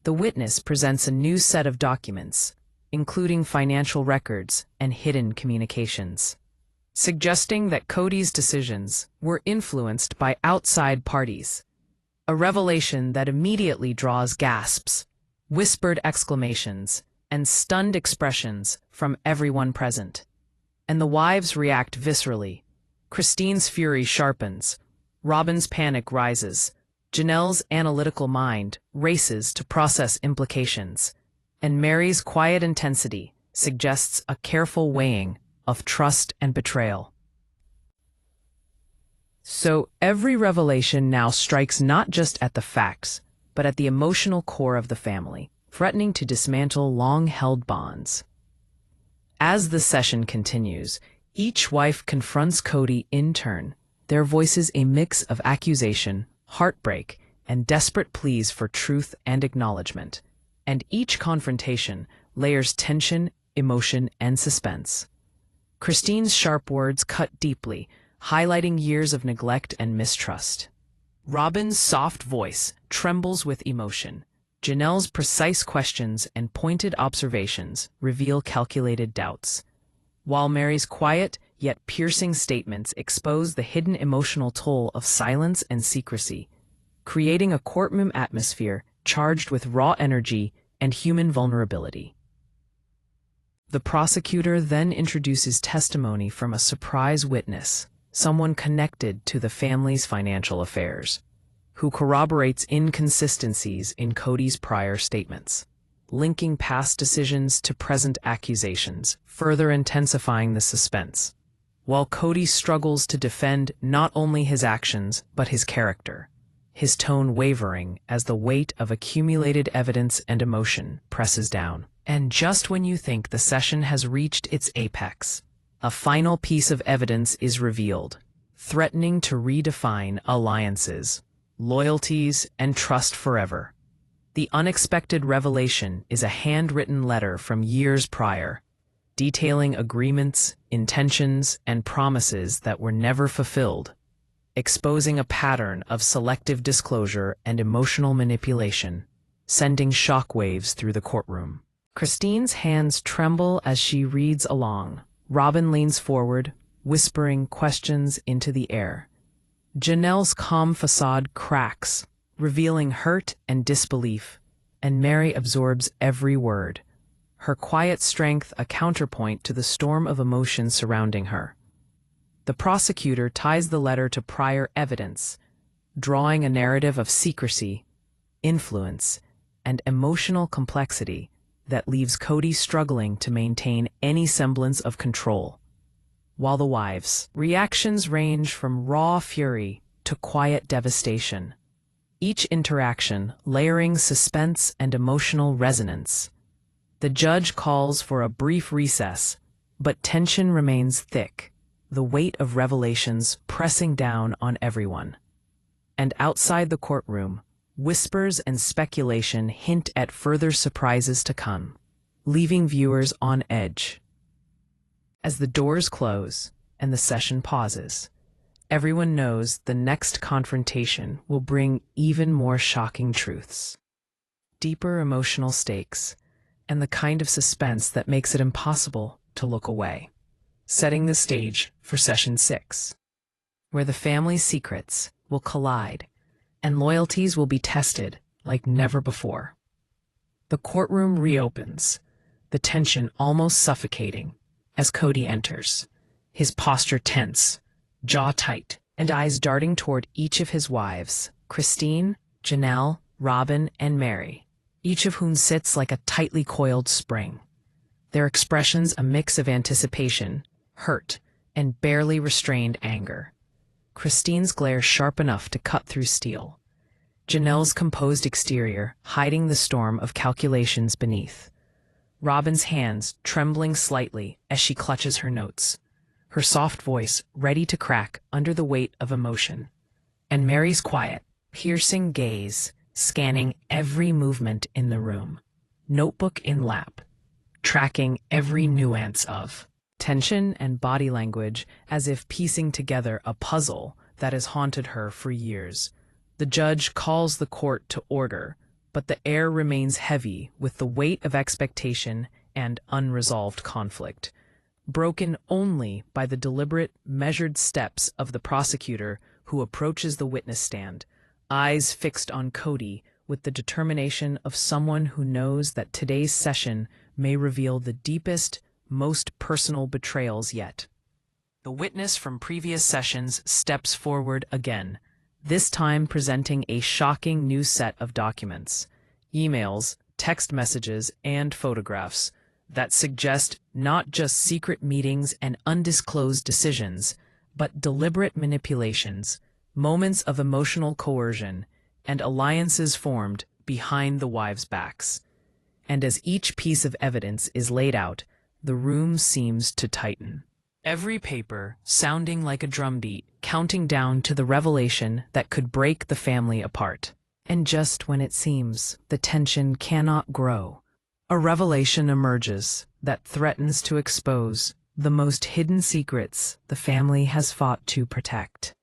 The witness presents a new set of documents, including financial records and hidden communications, suggesting that Kody's decisions were influenced by outside parties, a revelation that immediately draws gasps, whispered exclamations, and stunned expressions from everyone present. And the wives react viscerally. Christine's fury sharpens, Robyn's panic rises, Janelle's analytical mind races to process implications, and Meri's quiet intensity suggests a careful weighing of trust and betrayal. So every revelation now strikes not just at the facts, but at the emotional core of the family, threatening to dismantle long-held bonds. As the session continues, each wife confronts Kody in turn, their voices a mix of accusation, heartbreak, and desperate pleas for truth and acknowledgement. And each confrontation layers tension, emotion, and suspense. Christine's sharp words cut deeply, highlighting years of neglect and mistrust. Robyn's soft voice trembles with emotion. Janelle's precise questions and pointed observations reveal calculated doubts, while Meri's quiet yet piercing statements expose the hidden emotional toll of silence and secrecy, creating a courtroom atmosphere charged with raw energy and human vulnerability. The prosecutor then introduces testimony from a surprise witness, someone connected to the family's financial affairs, who corroborates inconsistencies in Kody's prior statements, linking past decisions to present accusations, further intensifying the suspense. While Kody struggles to defend not only his actions but his character, his tone wavering as the weight of accumulated evidence and emotion presses down. And just when you think the session has reached its apex, a final piece of evidence is revealed, threatening to redefine alliances, loyalties, and trust forever. The unexpected revelation is a handwritten letter from years prior, detailing agreements, intentions, and promises that were never fulfilled, exposing a pattern of selective disclosure and emotional manipulation, sending shockwaves through the courtroom. Christine's hands tremble as she reads along. Robyn leans forward, whispering questions into the air. Janelle's calm facade cracks, revealing hurt and disbelief, and Meri absorbs every word, her quiet strength a counterpoint to the storm of emotion surrounding her. The prosecutor ties the letter to prior evidence, drawing a narrative of secrecy, influence, and emotional complexity that leaves Kody struggling to maintain any semblance of control, while the wives' reactions range from raw fury to quiet devastation, each interaction layering suspense and emotional resonance. The judge calls for a brief recess, but tension remains thick, the weight of revelations pressing down on everyone. And outside the courtroom, whispers and speculation hint at further surprises to come, leaving viewers on edge. As the doors close and the session pauses, everyone knows the next confrontation will bring even more shocking truths, deeper emotional stakes, and the kind of suspense that makes it impossible to look away, setting the stage for Session 6, where the family's secrets will collide and loyalties will be tested like never before. The courtroom reopens, the tension almost suffocating as Kody enters, his posture tense, jaw tight, and eyes darting toward each of his wives, Christine, Janelle, Robyn, and Meri, each of whom sits like a tightly coiled spring, their expressions a mix of anticipation, hurt, and barely restrained anger. Christine's glare sharp enough to cut through steel, Janelle's composed exterior hiding the storm of calculations beneath, Robyn's hands trembling slightly as she clutches her notes, her soft voice ready to crack under the weight of emotion, and Meri's quiet, piercing gaze scanning every movement in the room, notebook in lap, tracking every nuance of tension and body language as if piecing together a puzzle that has haunted her for years. The judge calls the court to order, but the air remains heavy with the weight of expectation and unresolved conflict, broken only by the deliberate, measured steps of the prosecutor who approaches the witness stand, eyes fixed on Kody with the determination of someone who knows that today's session may reveal the deepest, most personal betrayals yet. The witness from previous sessions steps forward again, this time presenting a shocking new set of documents, emails, text messages, and photographs that suggest not just secret meetings and undisclosed decisions, but deliberate manipulations, moments of emotional coercion, and alliances formed behind the wives' backs. And as each piece of evidence is laid out, the room seems to tighten. Every paper sounding like a drumbeat, counting down to the revelation that could break the family apart. And just when it seems the tension cannot grow, a revelation emerges that threatens to expose the most hidden secrets the family has fought to protect.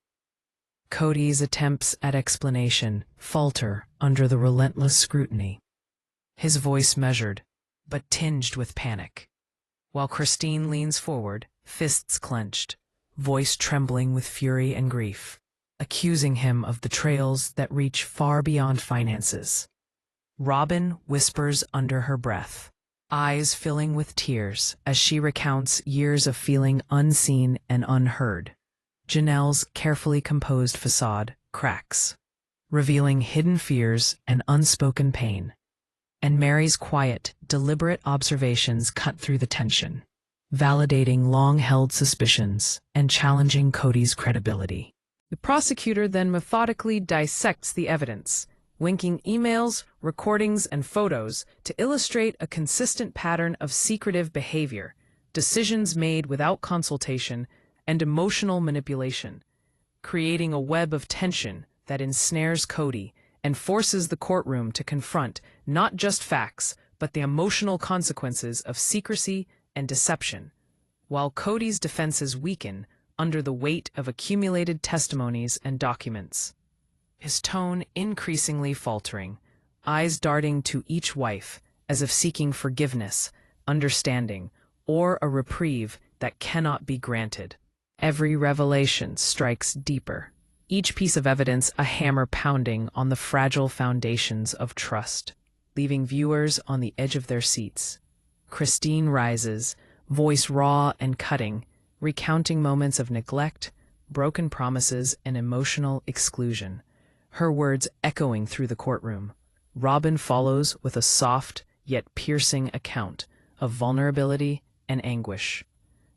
Kody's attempts at explanation falter under the relentless scrutiny, his voice measured, but tinged with panic, while Christine leans forward, fists clenched, voice trembling with fury and grief, accusing him of betrayals that reach far beyond finances. Robyn whispers under her breath, eyes filling with tears as she recounts years of feeling unseen and unheard. Janelle's carefully composed facade cracks, revealing hidden fears and unspoken pain. And Meri's quiet, deliberate observations cut through the tension, validating long-held suspicions and challenging Kody's credibility. The prosecutor then methodically dissects the evidence, linking emails, recordings, and photos to illustrate a consistent pattern of secretive behavior, decisions made without consultation, and emotional manipulation, creating a web of tension that ensnares Kody and forces the courtroom to confront not just facts, but the emotional consequences of secrecy and deception, while Kody's defenses weaken under the weight of accumulated testimonies and documents. His tone increasingly faltering, eyes darting to each wife as if seeking forgiveness, understanding, or a reprieve that cannot be granted. Every revelation strikes deeper, each piece of evidence a hammer pounding on the fragile foundations of trust, leaving viewers on the edge of their seats. Christine rises, voice raw and cutting, recounting moments of neglect, broken promises, and emotional exclusion, her words echoing through the courtroom. Robyn follows with a soft yet piercing account of vulnerability and anguish.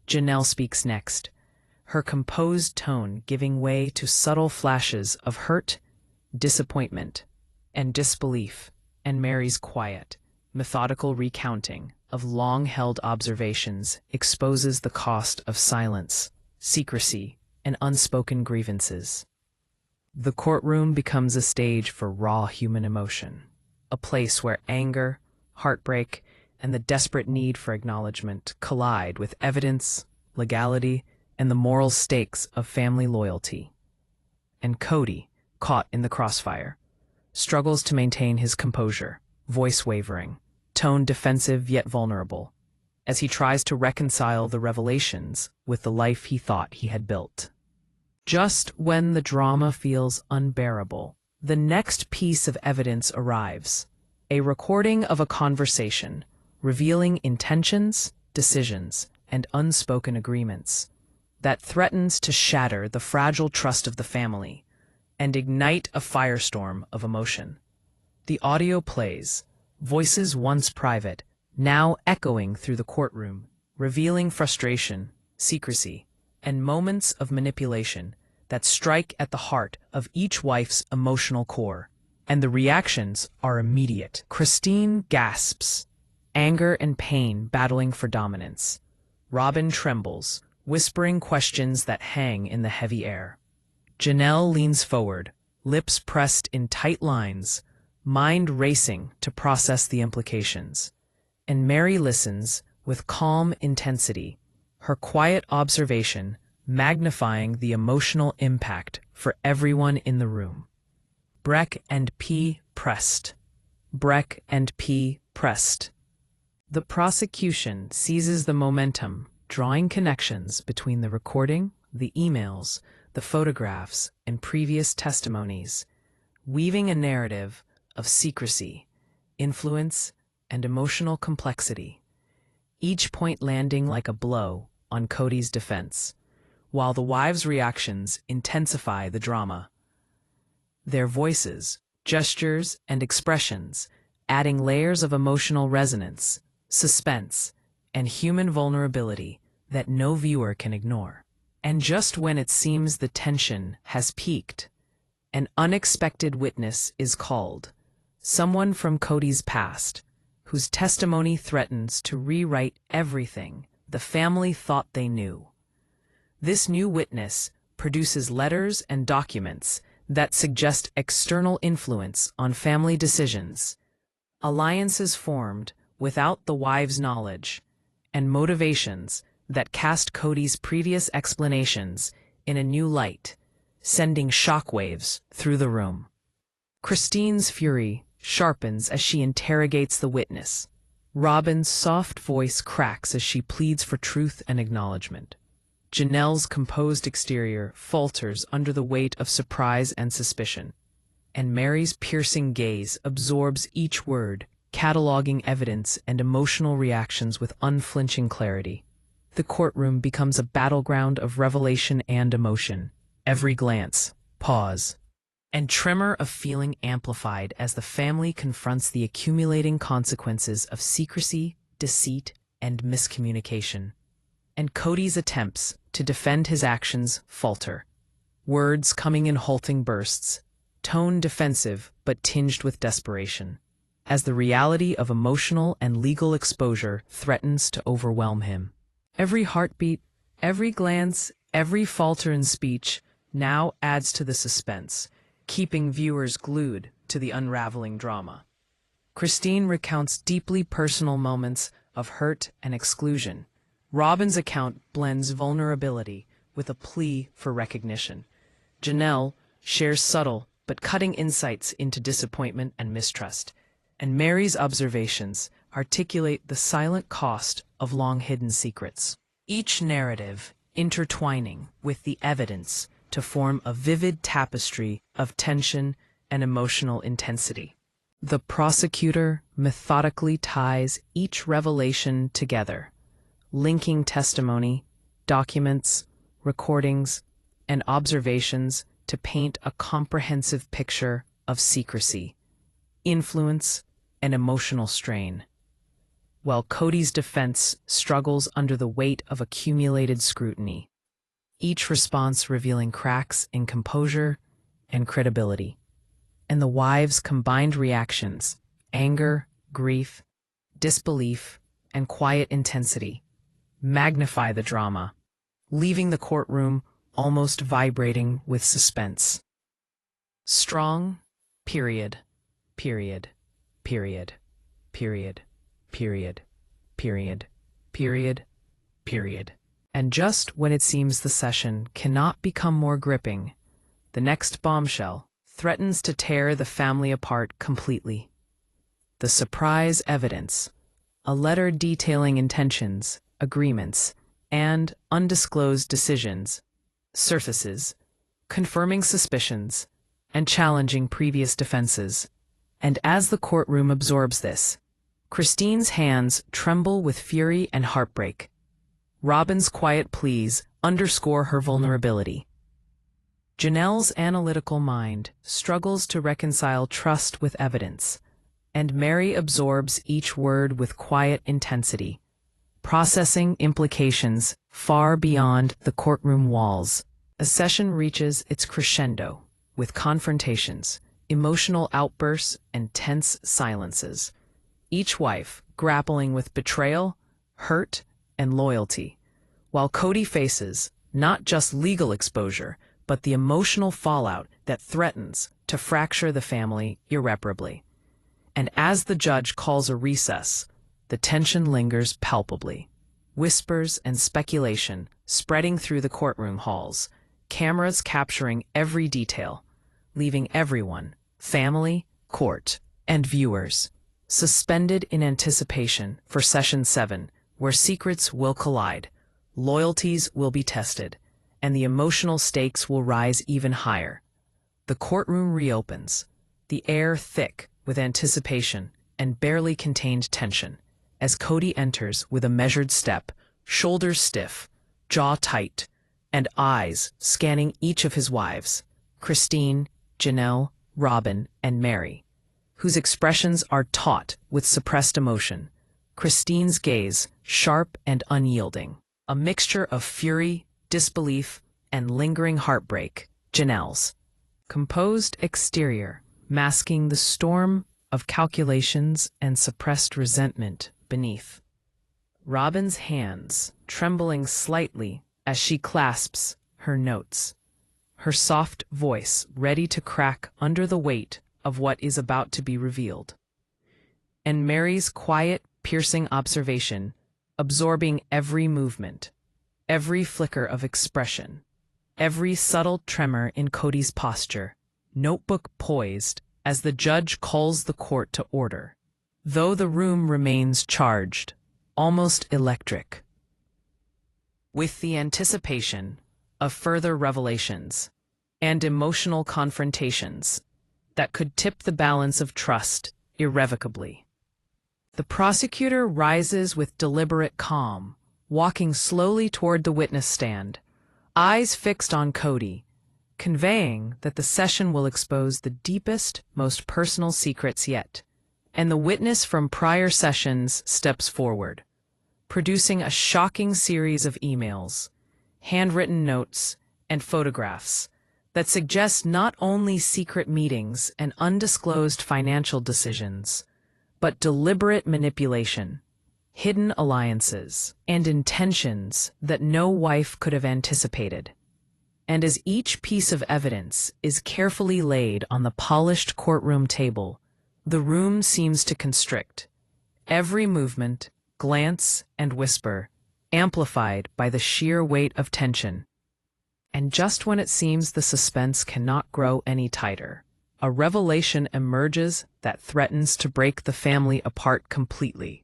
Janelle speaks next, her composed tone giving way to subtle flashes of hurt, disappointment, and disbelief, and Meri's quiet, methodical recounting of long-held observations exposes the cost of silence, secrecy, and unspoken grievances. The courtroom becomes a stage for raw human emotion, a place where anger, heartbreak, and the desperate need for acknowledgement collide with evidence, legality, and the moral stakes of family loyalty. And Kody, caught in the crossfire, struggles to maintain his composure, voice wavering, tone defensive yet vulnerable, as he tries to reconcile the revelations with the life he thought he had built. Just when the drama feels unbearable, the next piece of evidence arrives, a recording of a conversation, revealing intentions, decisions, and unspoken agreements that threatens to shatter the fragile trust of the family and ignite a firestorm of emotion. The audio plays, voices once private, now echoing through the courtroom, revealing frustration, secrecy, and moments of manipulation that strike at the heart of each wife's emotional core. And the reactions are immediate. Christine gasps, anger and pain battling for dominance. Robyn trembles, whispering questions that hang in the heavy air. Janelle leans forward, lips pressed in tight lines, mind racing to process the implications. And Meri listens with calm intensity, her quiet observation magnifying the emotional impact for everyone in the room. Breck and P. pressed. Breck and P. pressed. The prosecution seizes the momentum, drawing connections between the recording, the emails, the photographs, and previous testimonies, weaving a narrative of secrecy, influence, and emotional complexity, each point landing like a blow on Kody's defense, while the wives' reactions intensify the drama. Their voices, gestures, and expressions adding layers of emotional resonance, suspense, and human vulnerability that no viewer can ignore. And just when it seems the tension has peaked, an unexpected witness is called, someone from Kody's past, whose testimony threatens to rewrite everything the family thought they knew. This new witness produces letters and documents that suggest external influence on family decisions, alliances formed without the wives' knowledge, and motivations that cast Kody's previous explanations in a new light, sending shockwaves through the room. Christine's fury sharpens as she interrogates the witness. Robyn's soft voice cracks as she pleads for truth and acknowledgement. Janelle's composed exterior falters under the weight of surprise and suspicion, and Meri's piercing gaze absorbs each word, cataloging evidence and emotional reactions with unflinching clarity. The courtroom becomes a battleground of revelation and emotion. Every glance, pause, and tremor of feeling amplified as the family confronts the accumulating consequences of secrecy, deceit, and miscommunication. And Kody's attempts to defend his actions falter, words coming in halting bursts, tone defensive but tinged with desperation, as the reality of emotional and legal exposure threatens to overwhelm him. Every heartbeat, every glance, every falter in speech now adds to the suspense, keeping viewers glued to the unraveling drama. Christine recounts deeply personal moments of hurt and exclusion. Robyn's account blends vulnerability with a plea for recognition. Janelle shares subtle but cutting insights into disappointment and mistrust, and Meri's observations articulate the silent cost of long-hidden secrets, each narrative intertwining with the evidence to form a vivid tapestry of tension and emotional intensity. The prosecutor methodically ties each revelation together, linking testimony, documents, recordings, and observations to paint a comprehensive picture of secrecy, influence, and emotional strain, while Kody's defense struggles under the weight of accumulated scrutiny, each response revealing cracks in composure and credibility. And the wives' combined reactions, anger, grief, disbelief, and quiet intensity, magnify the drama, leaving the courtroom almost vibrating with suspense. Strong, period, period, period, period, period, period, period, period. And just when it seems the session cannot become more gripping, the next bombshell threatens to tear the family apart completely. The surprise evidence, a letter detailing intentions, agreements, and undisclosed decisions, surfaces, confirming suspicions and challenging previous defenses. And as the courtroom absorbs this, Christine's hands tremble with fury and heartbreak. Robyn's quiet pleas underscore her vulnerability. Janelle's analytical mind struggles to reconcile trust with evidence, and Meri absorbs each word with quiet intensity, processing implications far beyond the courtroom walls. The session reaches its crescendo with confrontations, emotional outbursts, and tense silences, each wife grappling with betrayal, hurt, and loyalty, while Kody faces not just legal exposure, but the emotional fallout that threatens to fracture the family irreparably. And as the judge calls a recess, the tension lingers palpably, whispers and speculation spreading through the courtroom halls, cameras capturing every detail, leaving everyone, family, court, and viewers, suspended in anticipation for Session 7, where secrets will collide, loyalties will be tested, and the emotional stakes will rise even higher. The courtroom reopens, the air thick with anticipation and barely contained tension, as Kody enters with a measured step, shoulders stiff, jaw tight, and eyes scanning each of his wives, Christine, Janelle, Robyn, and Meri, whose expressions are taut with suppressed emotion. Christine's gaze, sharp and unyielding, a mixture of fury, disbelief, and lingering heartbreak. Janelle's composed exterior, masking the storm of calculations and suppressed resentment beneath. Robyn's hands trembling slightly as she clasps her notes, her soft voice ready to crack under the weight of what is about to be revealed. And Meri's quiet, piercing observation, absorbing every movement, every flicker of expression, every subtle tremor in Kody's posture, notebook poised as the judge calls the court to order, though the room remains charged, almost electric, with the anticipation of further revelations and emotional confrontations that could tip the balance of trust irrevocably. The prosecutor rises with deliberate calm, walking slowly toward the witness stand, eyes fixed on Kody, conveying that the session will expose the deepest, most personal secrets yet. And the witness from prior sessions steps forward, producing a shocking series of emails, handwritten notes, and photographs that suggest not only secret meetings and undisclosed financial decisions, but deliberate manipulation, hidden alliances, and intentions that no wife could have anticipated. And as each piece of evidence is carefully laid on the polished courtroom table, the room seems to constrict, every movement, glance, and whisper amplified by the sheer weight of tension. And just when it seems the suspense cannot grow any tighter, a revelation emerges that threatens to break the family apart completely.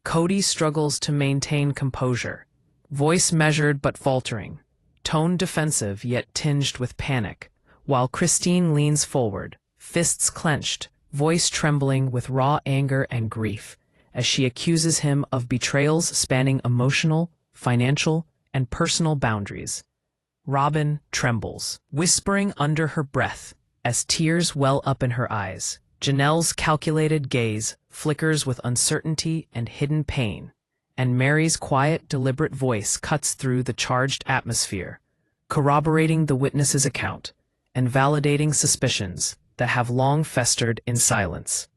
Kody struggles to maintain composure, voice measured but faltering, tone defensive yet tinged with panic, while Christine leans forward, fists clenched, voice trembling with raw anger and grief, as she accuses him of betrayals spanning emotional, financial, and personal boundaries. Robyn trembles, whispering under her breath as tears well up in her eyes. Janelle's calculated gaze flickers with uncertainty and hidden pain, and Meri's quiet, deliberate voice cuts through the charged atmosphere, corroborating the witness's account and validating suspicions that have long festered in silence.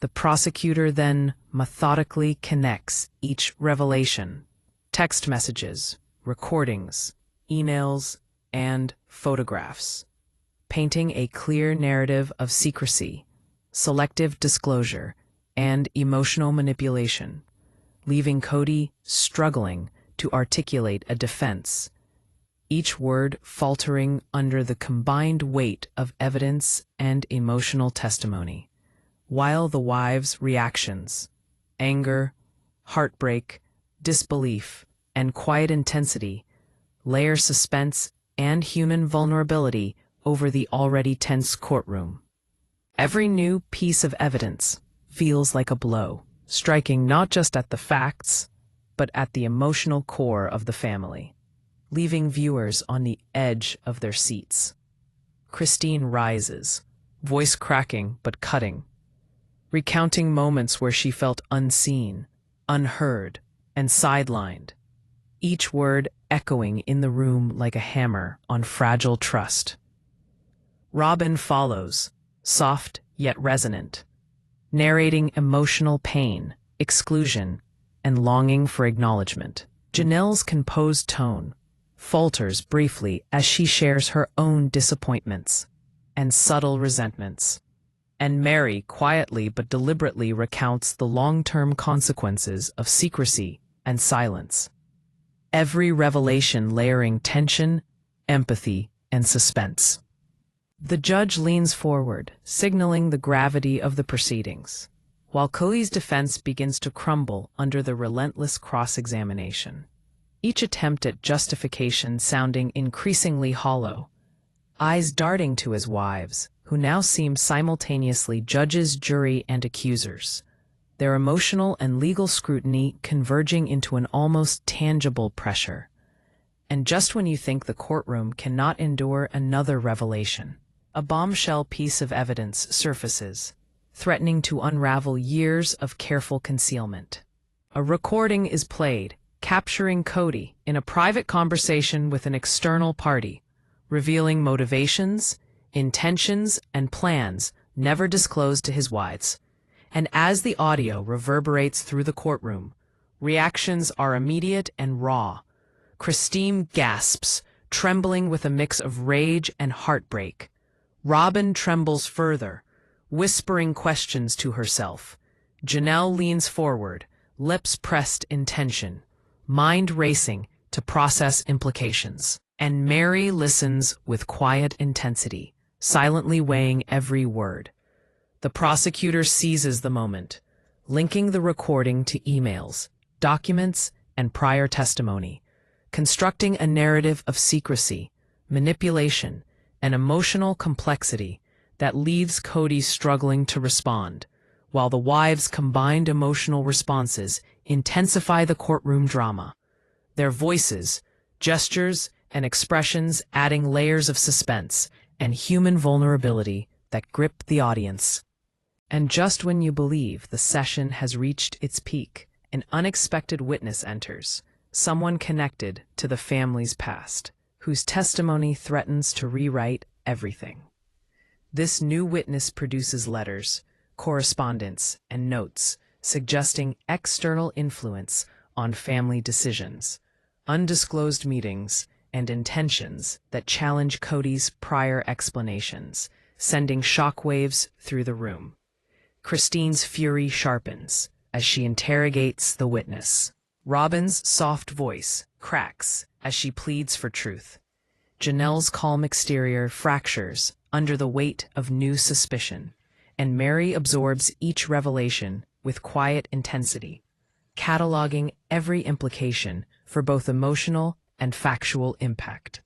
The prosecutor then methodically connects each revelation: text messages, recordings, emails, and photographs, painting a clear narrative of secrecy, selective disclosure, and emotional manipulation, leaving Kody struggling to articulate a defense, each word faltering under the combined weight of evidence and emotional testimony, while the wives' reactions, anger, heartbreak, disbelief, and quiet intensity layer suspense and human vulnerability over the already tense courtroom. Every new piece of evidence feels like a blow, striking not just at the facts, but at the emotional core of the family, leaving viewers on the edge of their seats. Christine rises, voice cracking but cutting, recounting moments where she felt unseen, unheard, and sidelined, each word echoing in the room like a hammer on fragile trust. Robyn follows, soft yet resonant, narrating emotional pain, exclusion, and longing for acknowledgement. Janelle's composed tone falters briefly as she shares her own disappointments and subtle resentments, and Meri quietly but deliberately recounts the long-term consequences of secrecy and silence, every revelation layering tension empathy, and suspense. The judge leans forward, signaling the gravity of the proceedings, while Kody's defense begins to crumble under the relentless cross-examination. Each attempt at justification sounding increasingly hollow, eyes darting to his wives, who now seem simultaneously judges, jury, and accusers, their emotional and legal scrutiny converging into an almost tangible pressure. And just when you think the courtroom cannot endure another revelation, a bombshell piece of evidence surfaces, threatening to unravel years of careful concealment. A recording is played, capturing Kody in a private conversation with an external party, revealing motivations, intentions, and plans never disclosed to his wives. And as the audio reverberates through the courtroom, reactions are immediate and raw. Christine gasps, trembling with a mix of rage and heartbreak. Robyn trembles further, whispering questions to herself. Janelle leans forward, lips pressed in tension, mind racing to process implications. And Meri listens with quiet intensity, silently weighing every word. The prosecutor seizes the moment, linking the recording to emails, documents, and prior testimony, constructing a narrative of secrecy, manipulation, and emotional complexity that leaves Kody struggling to respond, while the wives' combined emotional responses intensify the courtroom drama, their voices, gestures, and expressions adding layers of suspense and human vulnerability that grip the audience. And just when you believe the session has reached its peak, an unexpected witness enters, someone connected to the family's past, whose testimony threatens to rewrite everything. This new witness produces letters, correspondence, and notes, suggesting external influence on family decisions, undisclosed meetings, and intentions that challenge Kody's prior explanations, sending shockwaves through the room. Christine's fury sharpens as she interrogates the witness. Robyn's soft voice cracks as she pleads for truth. Janelle's calm exterior fractures under the weight of new suspicion, and Meri absorbs each revelation with quiet intensity, cataloging every implication for both emotional and factual impact.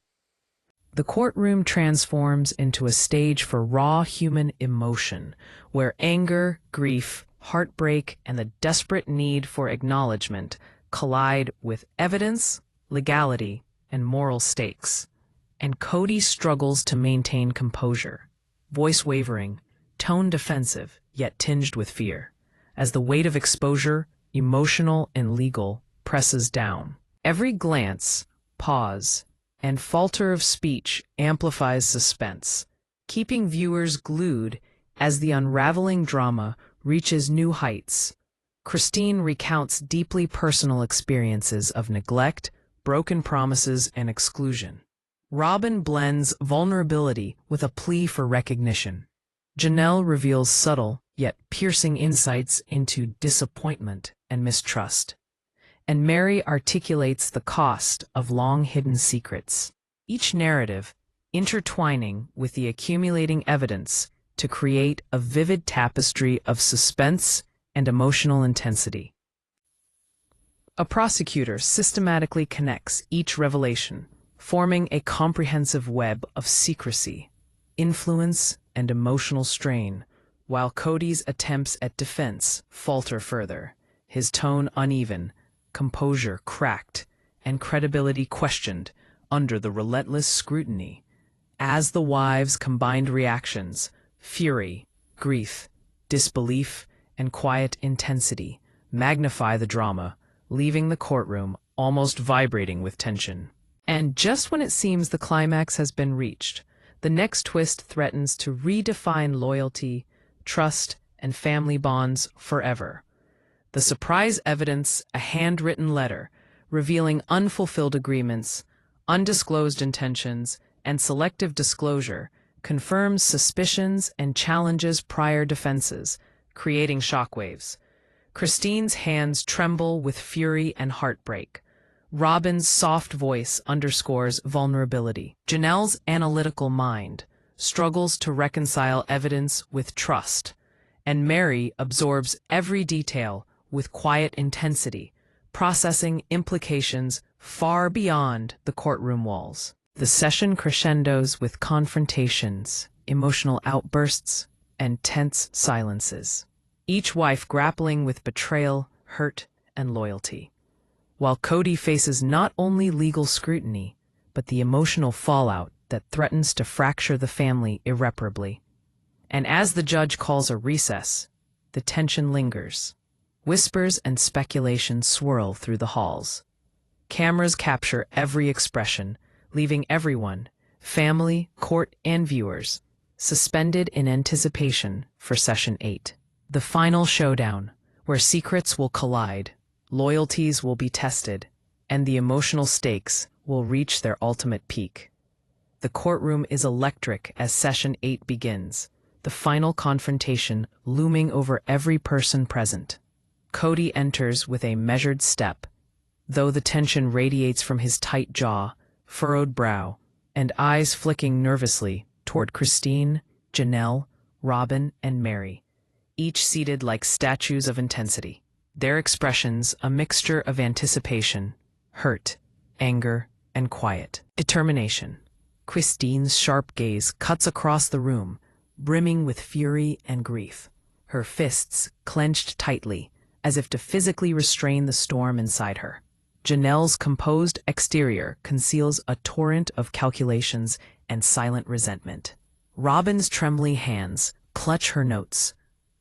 The courtroom transforms into a stage for raw human emotion, where anger, grief, heartbreak, and the desperate need for acknowledgement collide with evidence, legality, and moral stakes. And Kody struggles to maintain composure, voice wavering, tone defensive, yet tinged with fear, as the weight of exposure, emotional and legal, presses down. Every glance, pause, and falter of speech amplifies suspense, keeping viewers glued as the unraveling drama reaches new heights. Christine recounts deeply personal experiences of neglect, broken promises, and exclusion. Robyn blends vulnerability with a plea for recognition. Janelle reveals subtle yet piercing insights into disappointment and mistrust. And Meri articulates the cost of long-hidden secrets, each narrative intertwining with the accumulating evidence to create a vivid tapestry of suspense and emotional intensity. A prosecutor systematically connects each revelation, forming a comprehensive web of secrecy, influence, and emotional strain, while Kody's attempts at defense falter further, his tone uneven, composure cracked, and credibility questioned under the relentless scrutiny. As the wives' combined reactions, fury, grief, disbelief, and quiet intensity, magnify the drama, leaving the courtroom almost vibrating with tension. And just when it seems the climax has been reached, the next twist threatens to redefine loyalty, trust, and family bonds forever. The surprise evidence, a handwritten letter, revealing unfulfilled agreements, undisclosed intentions, and selective disclosure, confirms suspicions and challenges prior defenses, creating shockwaves. Christine's hands tremble with fury and heartbreak, Robyn's soft voice underscores vulnerability. Janelle's analytical mind struggles to reconcile evidence with trust, and Meri absorbs every detail with quiet intensity, processing implications far beyond the courtroom walls. The session crescendos with confrontations, emotional outbursts, and tense silences, each wife grappling with betrayal, hurt, and loyalty, while Kody faces not only legal scrutiny, but the emotional fallout that threatens to fracture the family irreparably. And as the judge calls a recess, the tension lingers. Whispers and speculation swirl through the halls. Cameras capture every expression, leaving everyone, family, court, and viewers, suspended in anticipation for Session 8. The final showdown, where secrets will collide, loyalties will be tested, and the emotional stakes will reach their ultimate peak. The courtroom is electric as Session 8 begins, the final confrontation looming over every person present. Kody enters with a measured step, though the tension radiates from his tight jaw, furrowed brow, and eyes flicking nervously toward Christine, Janelle, Robyn, and Meri, each seated like statues of intensity. Their expressions a mixture of anticipation, hurt, anger, and quiet determination. Christine's sharp gaze cuts across the room, brimming with fury and grief, her fists clenched tightly, as if to physically restrain the storm inside her. Janelle's composed exterior conceals a torrent of calculations and silent resentment. Robyn's trembling hands clutch her notes,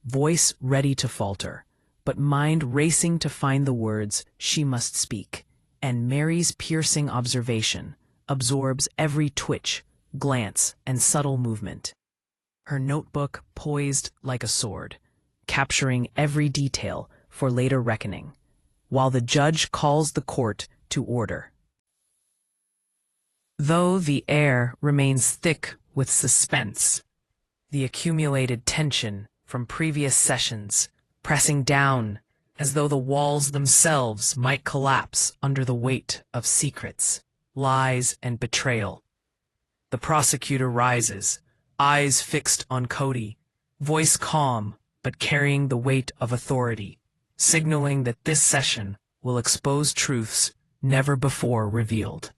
voice ready to falter, but mind racing to find the words she must speak. And Meri's piercing observation absorbs every twitch, glance, and subtle movement. Her notebook poised like a sword, capturing every detail for later reckoning, while the judge calls the court to order. Though the air remains thick with suspense, the accumulated tension from previous sessions pressing down as though the walls themselves might collapse under the weight of secrets, lies, and betrayal. The prosecutor rises, eyes fixed on Kody, voice calm but carrying the weight of authority, signaling that this session will expose truths never before revealed.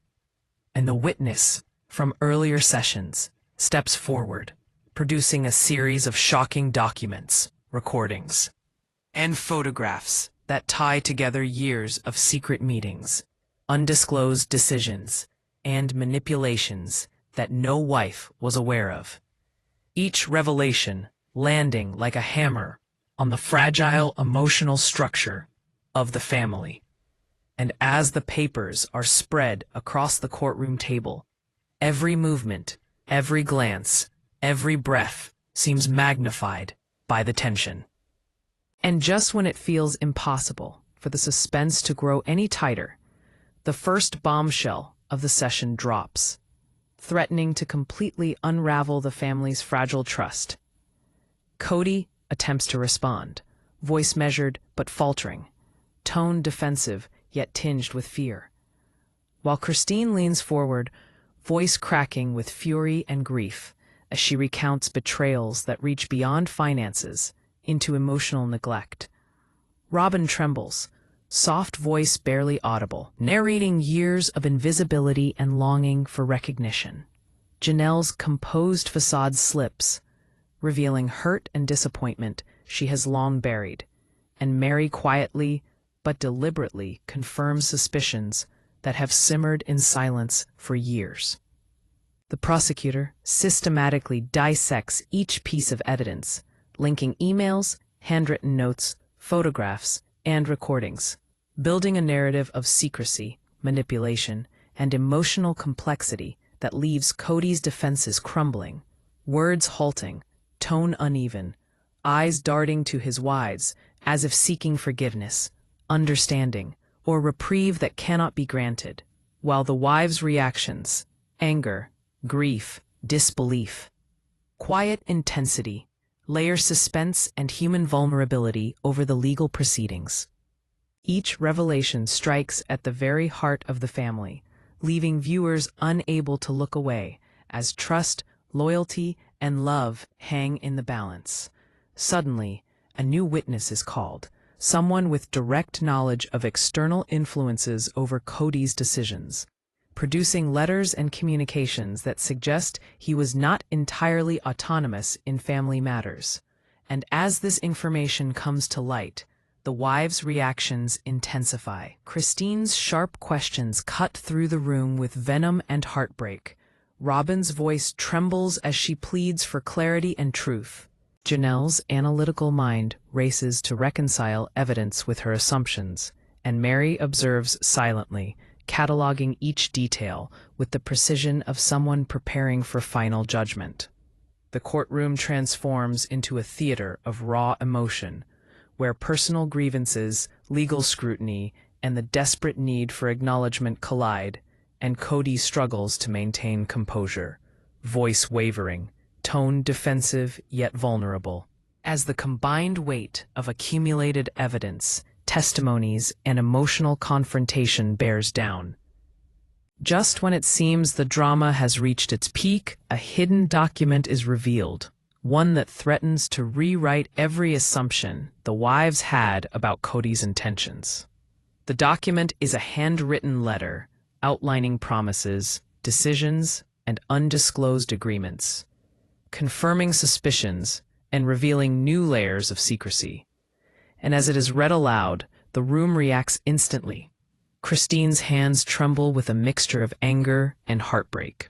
And the witness from earlier sessions steps forward, producing a series of shocking documents, recordings, and photographs that tie together years of secret meetings, undisclosed decisions, and manipulations that no wife was aware of. Each revelation landing like a hammer on the fragile emotional structure of the family. And as the papers are spread across the courtroom table, every movement, every glance, every breath seems magnified by the tension. And just when it feels impossible for the suspense to grow any tighter, the first bombshell of the session drops, threatening to completely unravel the family's fragile trust. Kody attempts to respond, voice measured but faltering, tone defensive yet tinged with fear, while Christine leans forward, voice cracking with fury and grief as she recounts betrayals that reach beyond finances into emotional neglect. Robyn trembles, soft voice barely audible, narrating years of invisibility and longing for recognition. Janelle's composed facade slips, revealing hurt and disappointment she has long buried, and Meri quietly but deliberately confirms suspicions that have simmered in silence for years. The prosecutor systematically dissects each piece of evidence, linking emails, handwritten notes, photographs, and recordings, building a narrative of secrecy, manipulation, and emotional complexity that leaves Kody's defenses crumbling, words halting, tone uneven, eyes darting to his wives as if seeking forgiveness, understanding, or reprieve that cannot be granted, while the wives' reactions, anger, grief, disbelief, quiet intensity, layer suspense and human vulnerability over the legal proceedings. Each revelation strikes at the very heart of the family, leaving viewers unable to look away as trust, loyalty, and love hang in the balance. Suddenly, a new witness is called, someone with direct knowledge of external influences over Kody's decisions, producing letters and communications that suggest he was not entirely autonomous in family matters. And as this information comes to light, the wives' reactions intensify. Christine's sharp questions cut through the room with venom and heartbreak. Robyn's voice trembles as she pleads for clarity and truth. Janelle's analytical mind races to reconcile evidence with her assumptions, and Meri observes silently, cataloging each detail with the precision of someone preparing for final judgment. The courtroom transforms into a theater of raw emotion, where personal grievances, legal scrutiny, and the desperate need for acknowledgement collide, and Kody struggles to maintain composure, voice wavering, tone defensive yet vulnerable. As the combined weight of accumulated evidence, testimonies, and emotional confrontation bears down. Just when it seems the drama has reached its peak, a hidden document is revealed, one that threatens to rewrite every assumption the wives had about Kody's intentions. The document is a handwritten letter outlining promises, decisions, and undisclosed agreements, confirming suspicions and revealing new layers of secrecy. And as it is read aloud, the room reacts instantly. Christine's hands tremble with a mixture of anger and heartbreak.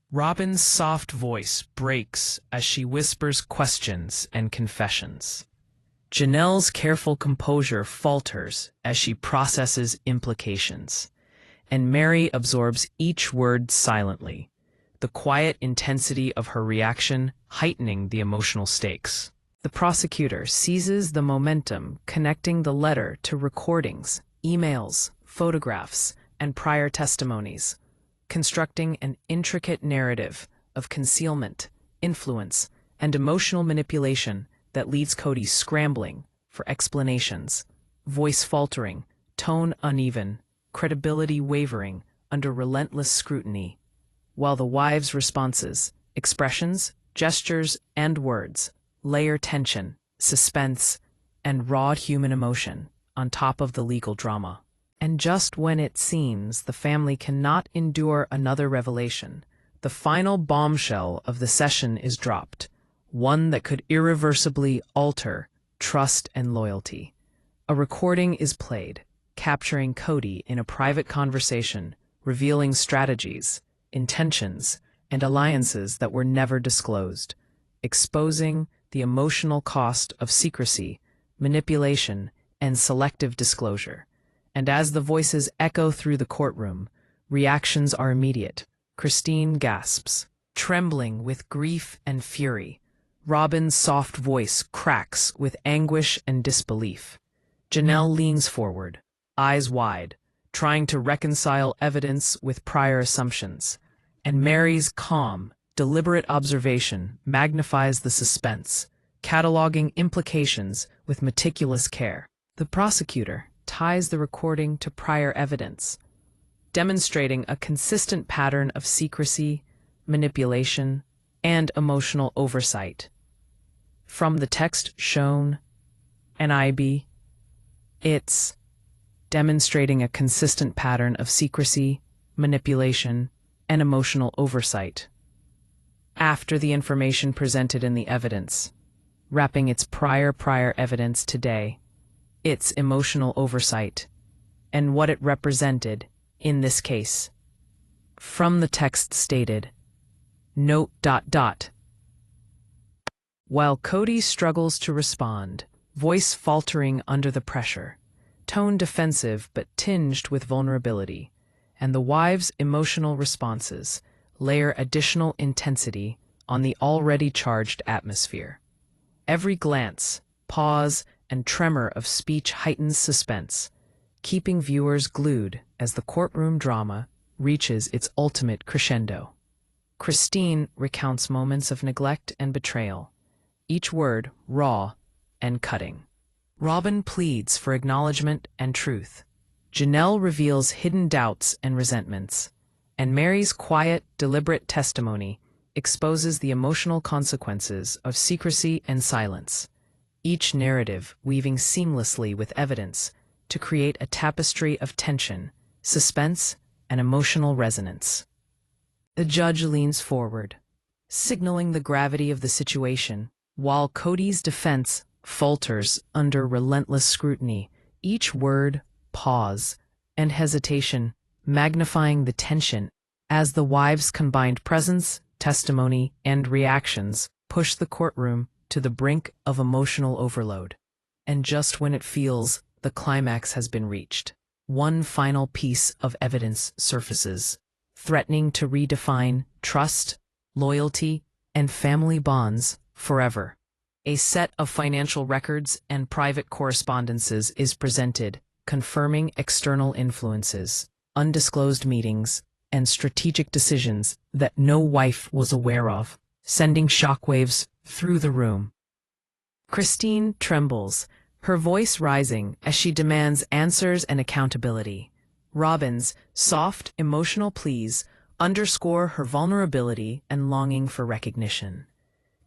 Robyn's soft voice breaks as she whispers questions and confessions. Janelle's careful composure falters as she processes implications, and Meri absorbs each word silently, the quiet intensity of her reaction heightening the emotional stakes. The prosecutor seizes the momentum, connecting the letter to recordings, emails, photographs, and prior testimonies, constructing an intricate narrative of concealment, influence, and emotional manipulation that leads Kody scrambling for explanations, voice faltering, tone uneven, credibility wavering under relentless scrutiny, while the wives' responses, expressions, gestures, and words layer tension, suspense, and raw human emotion on top of the legal drama. And just when it seems the family cannot endure another revelation, the final bombshell of the session is dropped, one that could irreversibly alter trust and loyalty. A recording is played, capturing Kody in a private conversation, revealing strategies, intentions, and alliances that were never disclosed, exposing the emotional cost of secrecy, manipulation, and selective disclosure. And as the voices echo through the courtroom, reactions are immediate. Christine gasps, trembling with grief and fury. Robyn's soft voice cracks with anguish and disbelief. Janelle leans forward, eyes wide, trying to reconcile evidence with prior assumptions. And Meri's calm, deliberate observation magnifies the suspense, cataloging implications with meticulous care. The prosecutor ties the recording to prior evidence, demonstrating a consistent pattern of secrecy, manipulation, and emotional oversight. From the text shown, NIB, it's demonstrating a consistent pattern of secrecy, manipulation, and emotional oversight. After the information presented in the evidence, wrapping its prior evidence today, its emotional oversight, and what it represented in this case. From the text stated, note ... While Kody struggles to respond, voice faltering under the pressure, tone defensive but tinged with vulnerability, and the wives' emotional responses layer additional intensity on the already charged atmosphere. Every glance, pause, and tremor of speech heightens suspense, keeping viewers glued as the courtroom drama reaches its ultimate crescendo. Christine recounts moments of neglect and betrayal, each word raw and cutting. Robyn pleads for acknowledgement and truth. Janelle reveals hidden doubts and resentments. And Meri's quiet, deliberate testimony exposes the emotional consequences of secrecy and silence, each narrative weaving seamlessly with evidence to create a tapestry of tension, suspense, and emotional resonance. The judge leans forward, signaling the gravity of the situation, while Kody's defense falters under relentless scrutiny, each word, pause, and hesitation magnifying the tension as the wives' combined presence, testimony, and reactions push the courtroom to the brink of emotional overload. And just when it feels the climax has been reached, one final piece of evidence surfaces, threatening to redefine trust, loyalty, and family bonds forever. A set of financial records and private correspondences is presented, confirming external influences, undisclosed meetings, and strategic decisions that no wife was aware of, sending shockwaves through the room. Christine trembles, her voice rising as she demands answers and accountability. Robyn's soft, emotional pleas underscore her vulnerability and longing for recognition.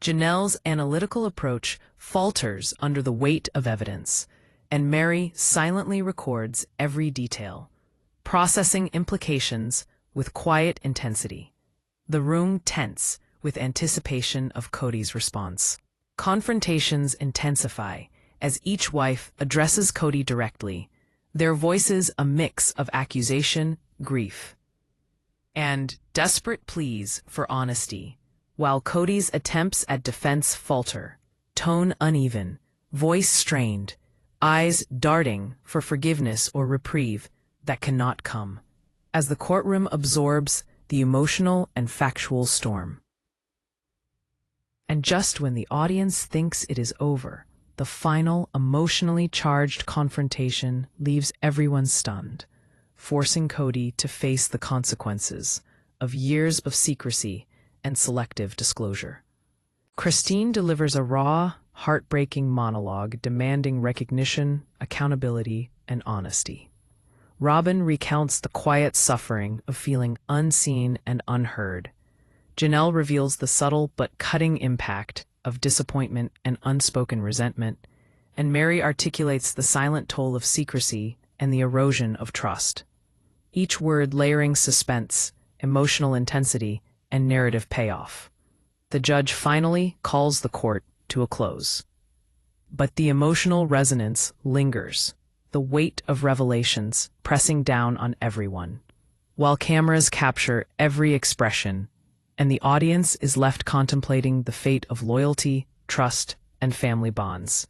Janelle's analytical approach falters under the weight of evidence, and Meri silently records every detail, processing implications with quiet intensity. The room tense with anticipation of Kody's response. Confrontations intensify as each wife addresses Kody directly, their voices a mix of accusation, grief, and desperate pleas for honesty, while Kody's attempts at defense falter, tone uneven, voice strained, eyes darting for forgiveness or reprieve that cannot come, as the courtroom absorbs the emotional and factual storm. And just when the audience thinks it is over, the final emotionally charged confrontation leaves everyone stunned, forcing Kody to face the consequences of years of secrecy and selective disclosure. Christine delivers a raw, heartbreaking monologue demanding recognition, accountability, and honesty. Robyn recounts the quiet suffering of feeling unseen and unheard. Janelle reveals the subtle but cutting impact of disappointment and unspoken resentment, and Meri articulates the silent toll of secrecy and the erosion of trust, each word layering suspense, emotional intensity, and narrative payoff. The judge finally calls the court to a close. But the emotional resonance lingers, the weight of revelations pressing down on everyone, while cameras capture every expression, and the audience is left contemplating the fate of loyalty, trust, and family bonds.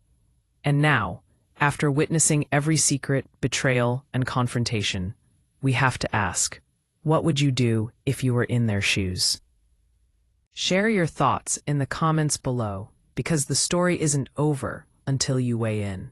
And now, after witnessing every secret, betrayal, and confrontation, we have to ask, what would you do if you were in their shoes? Share your thoughts in the comments below, because the story isn't over until you weigh in.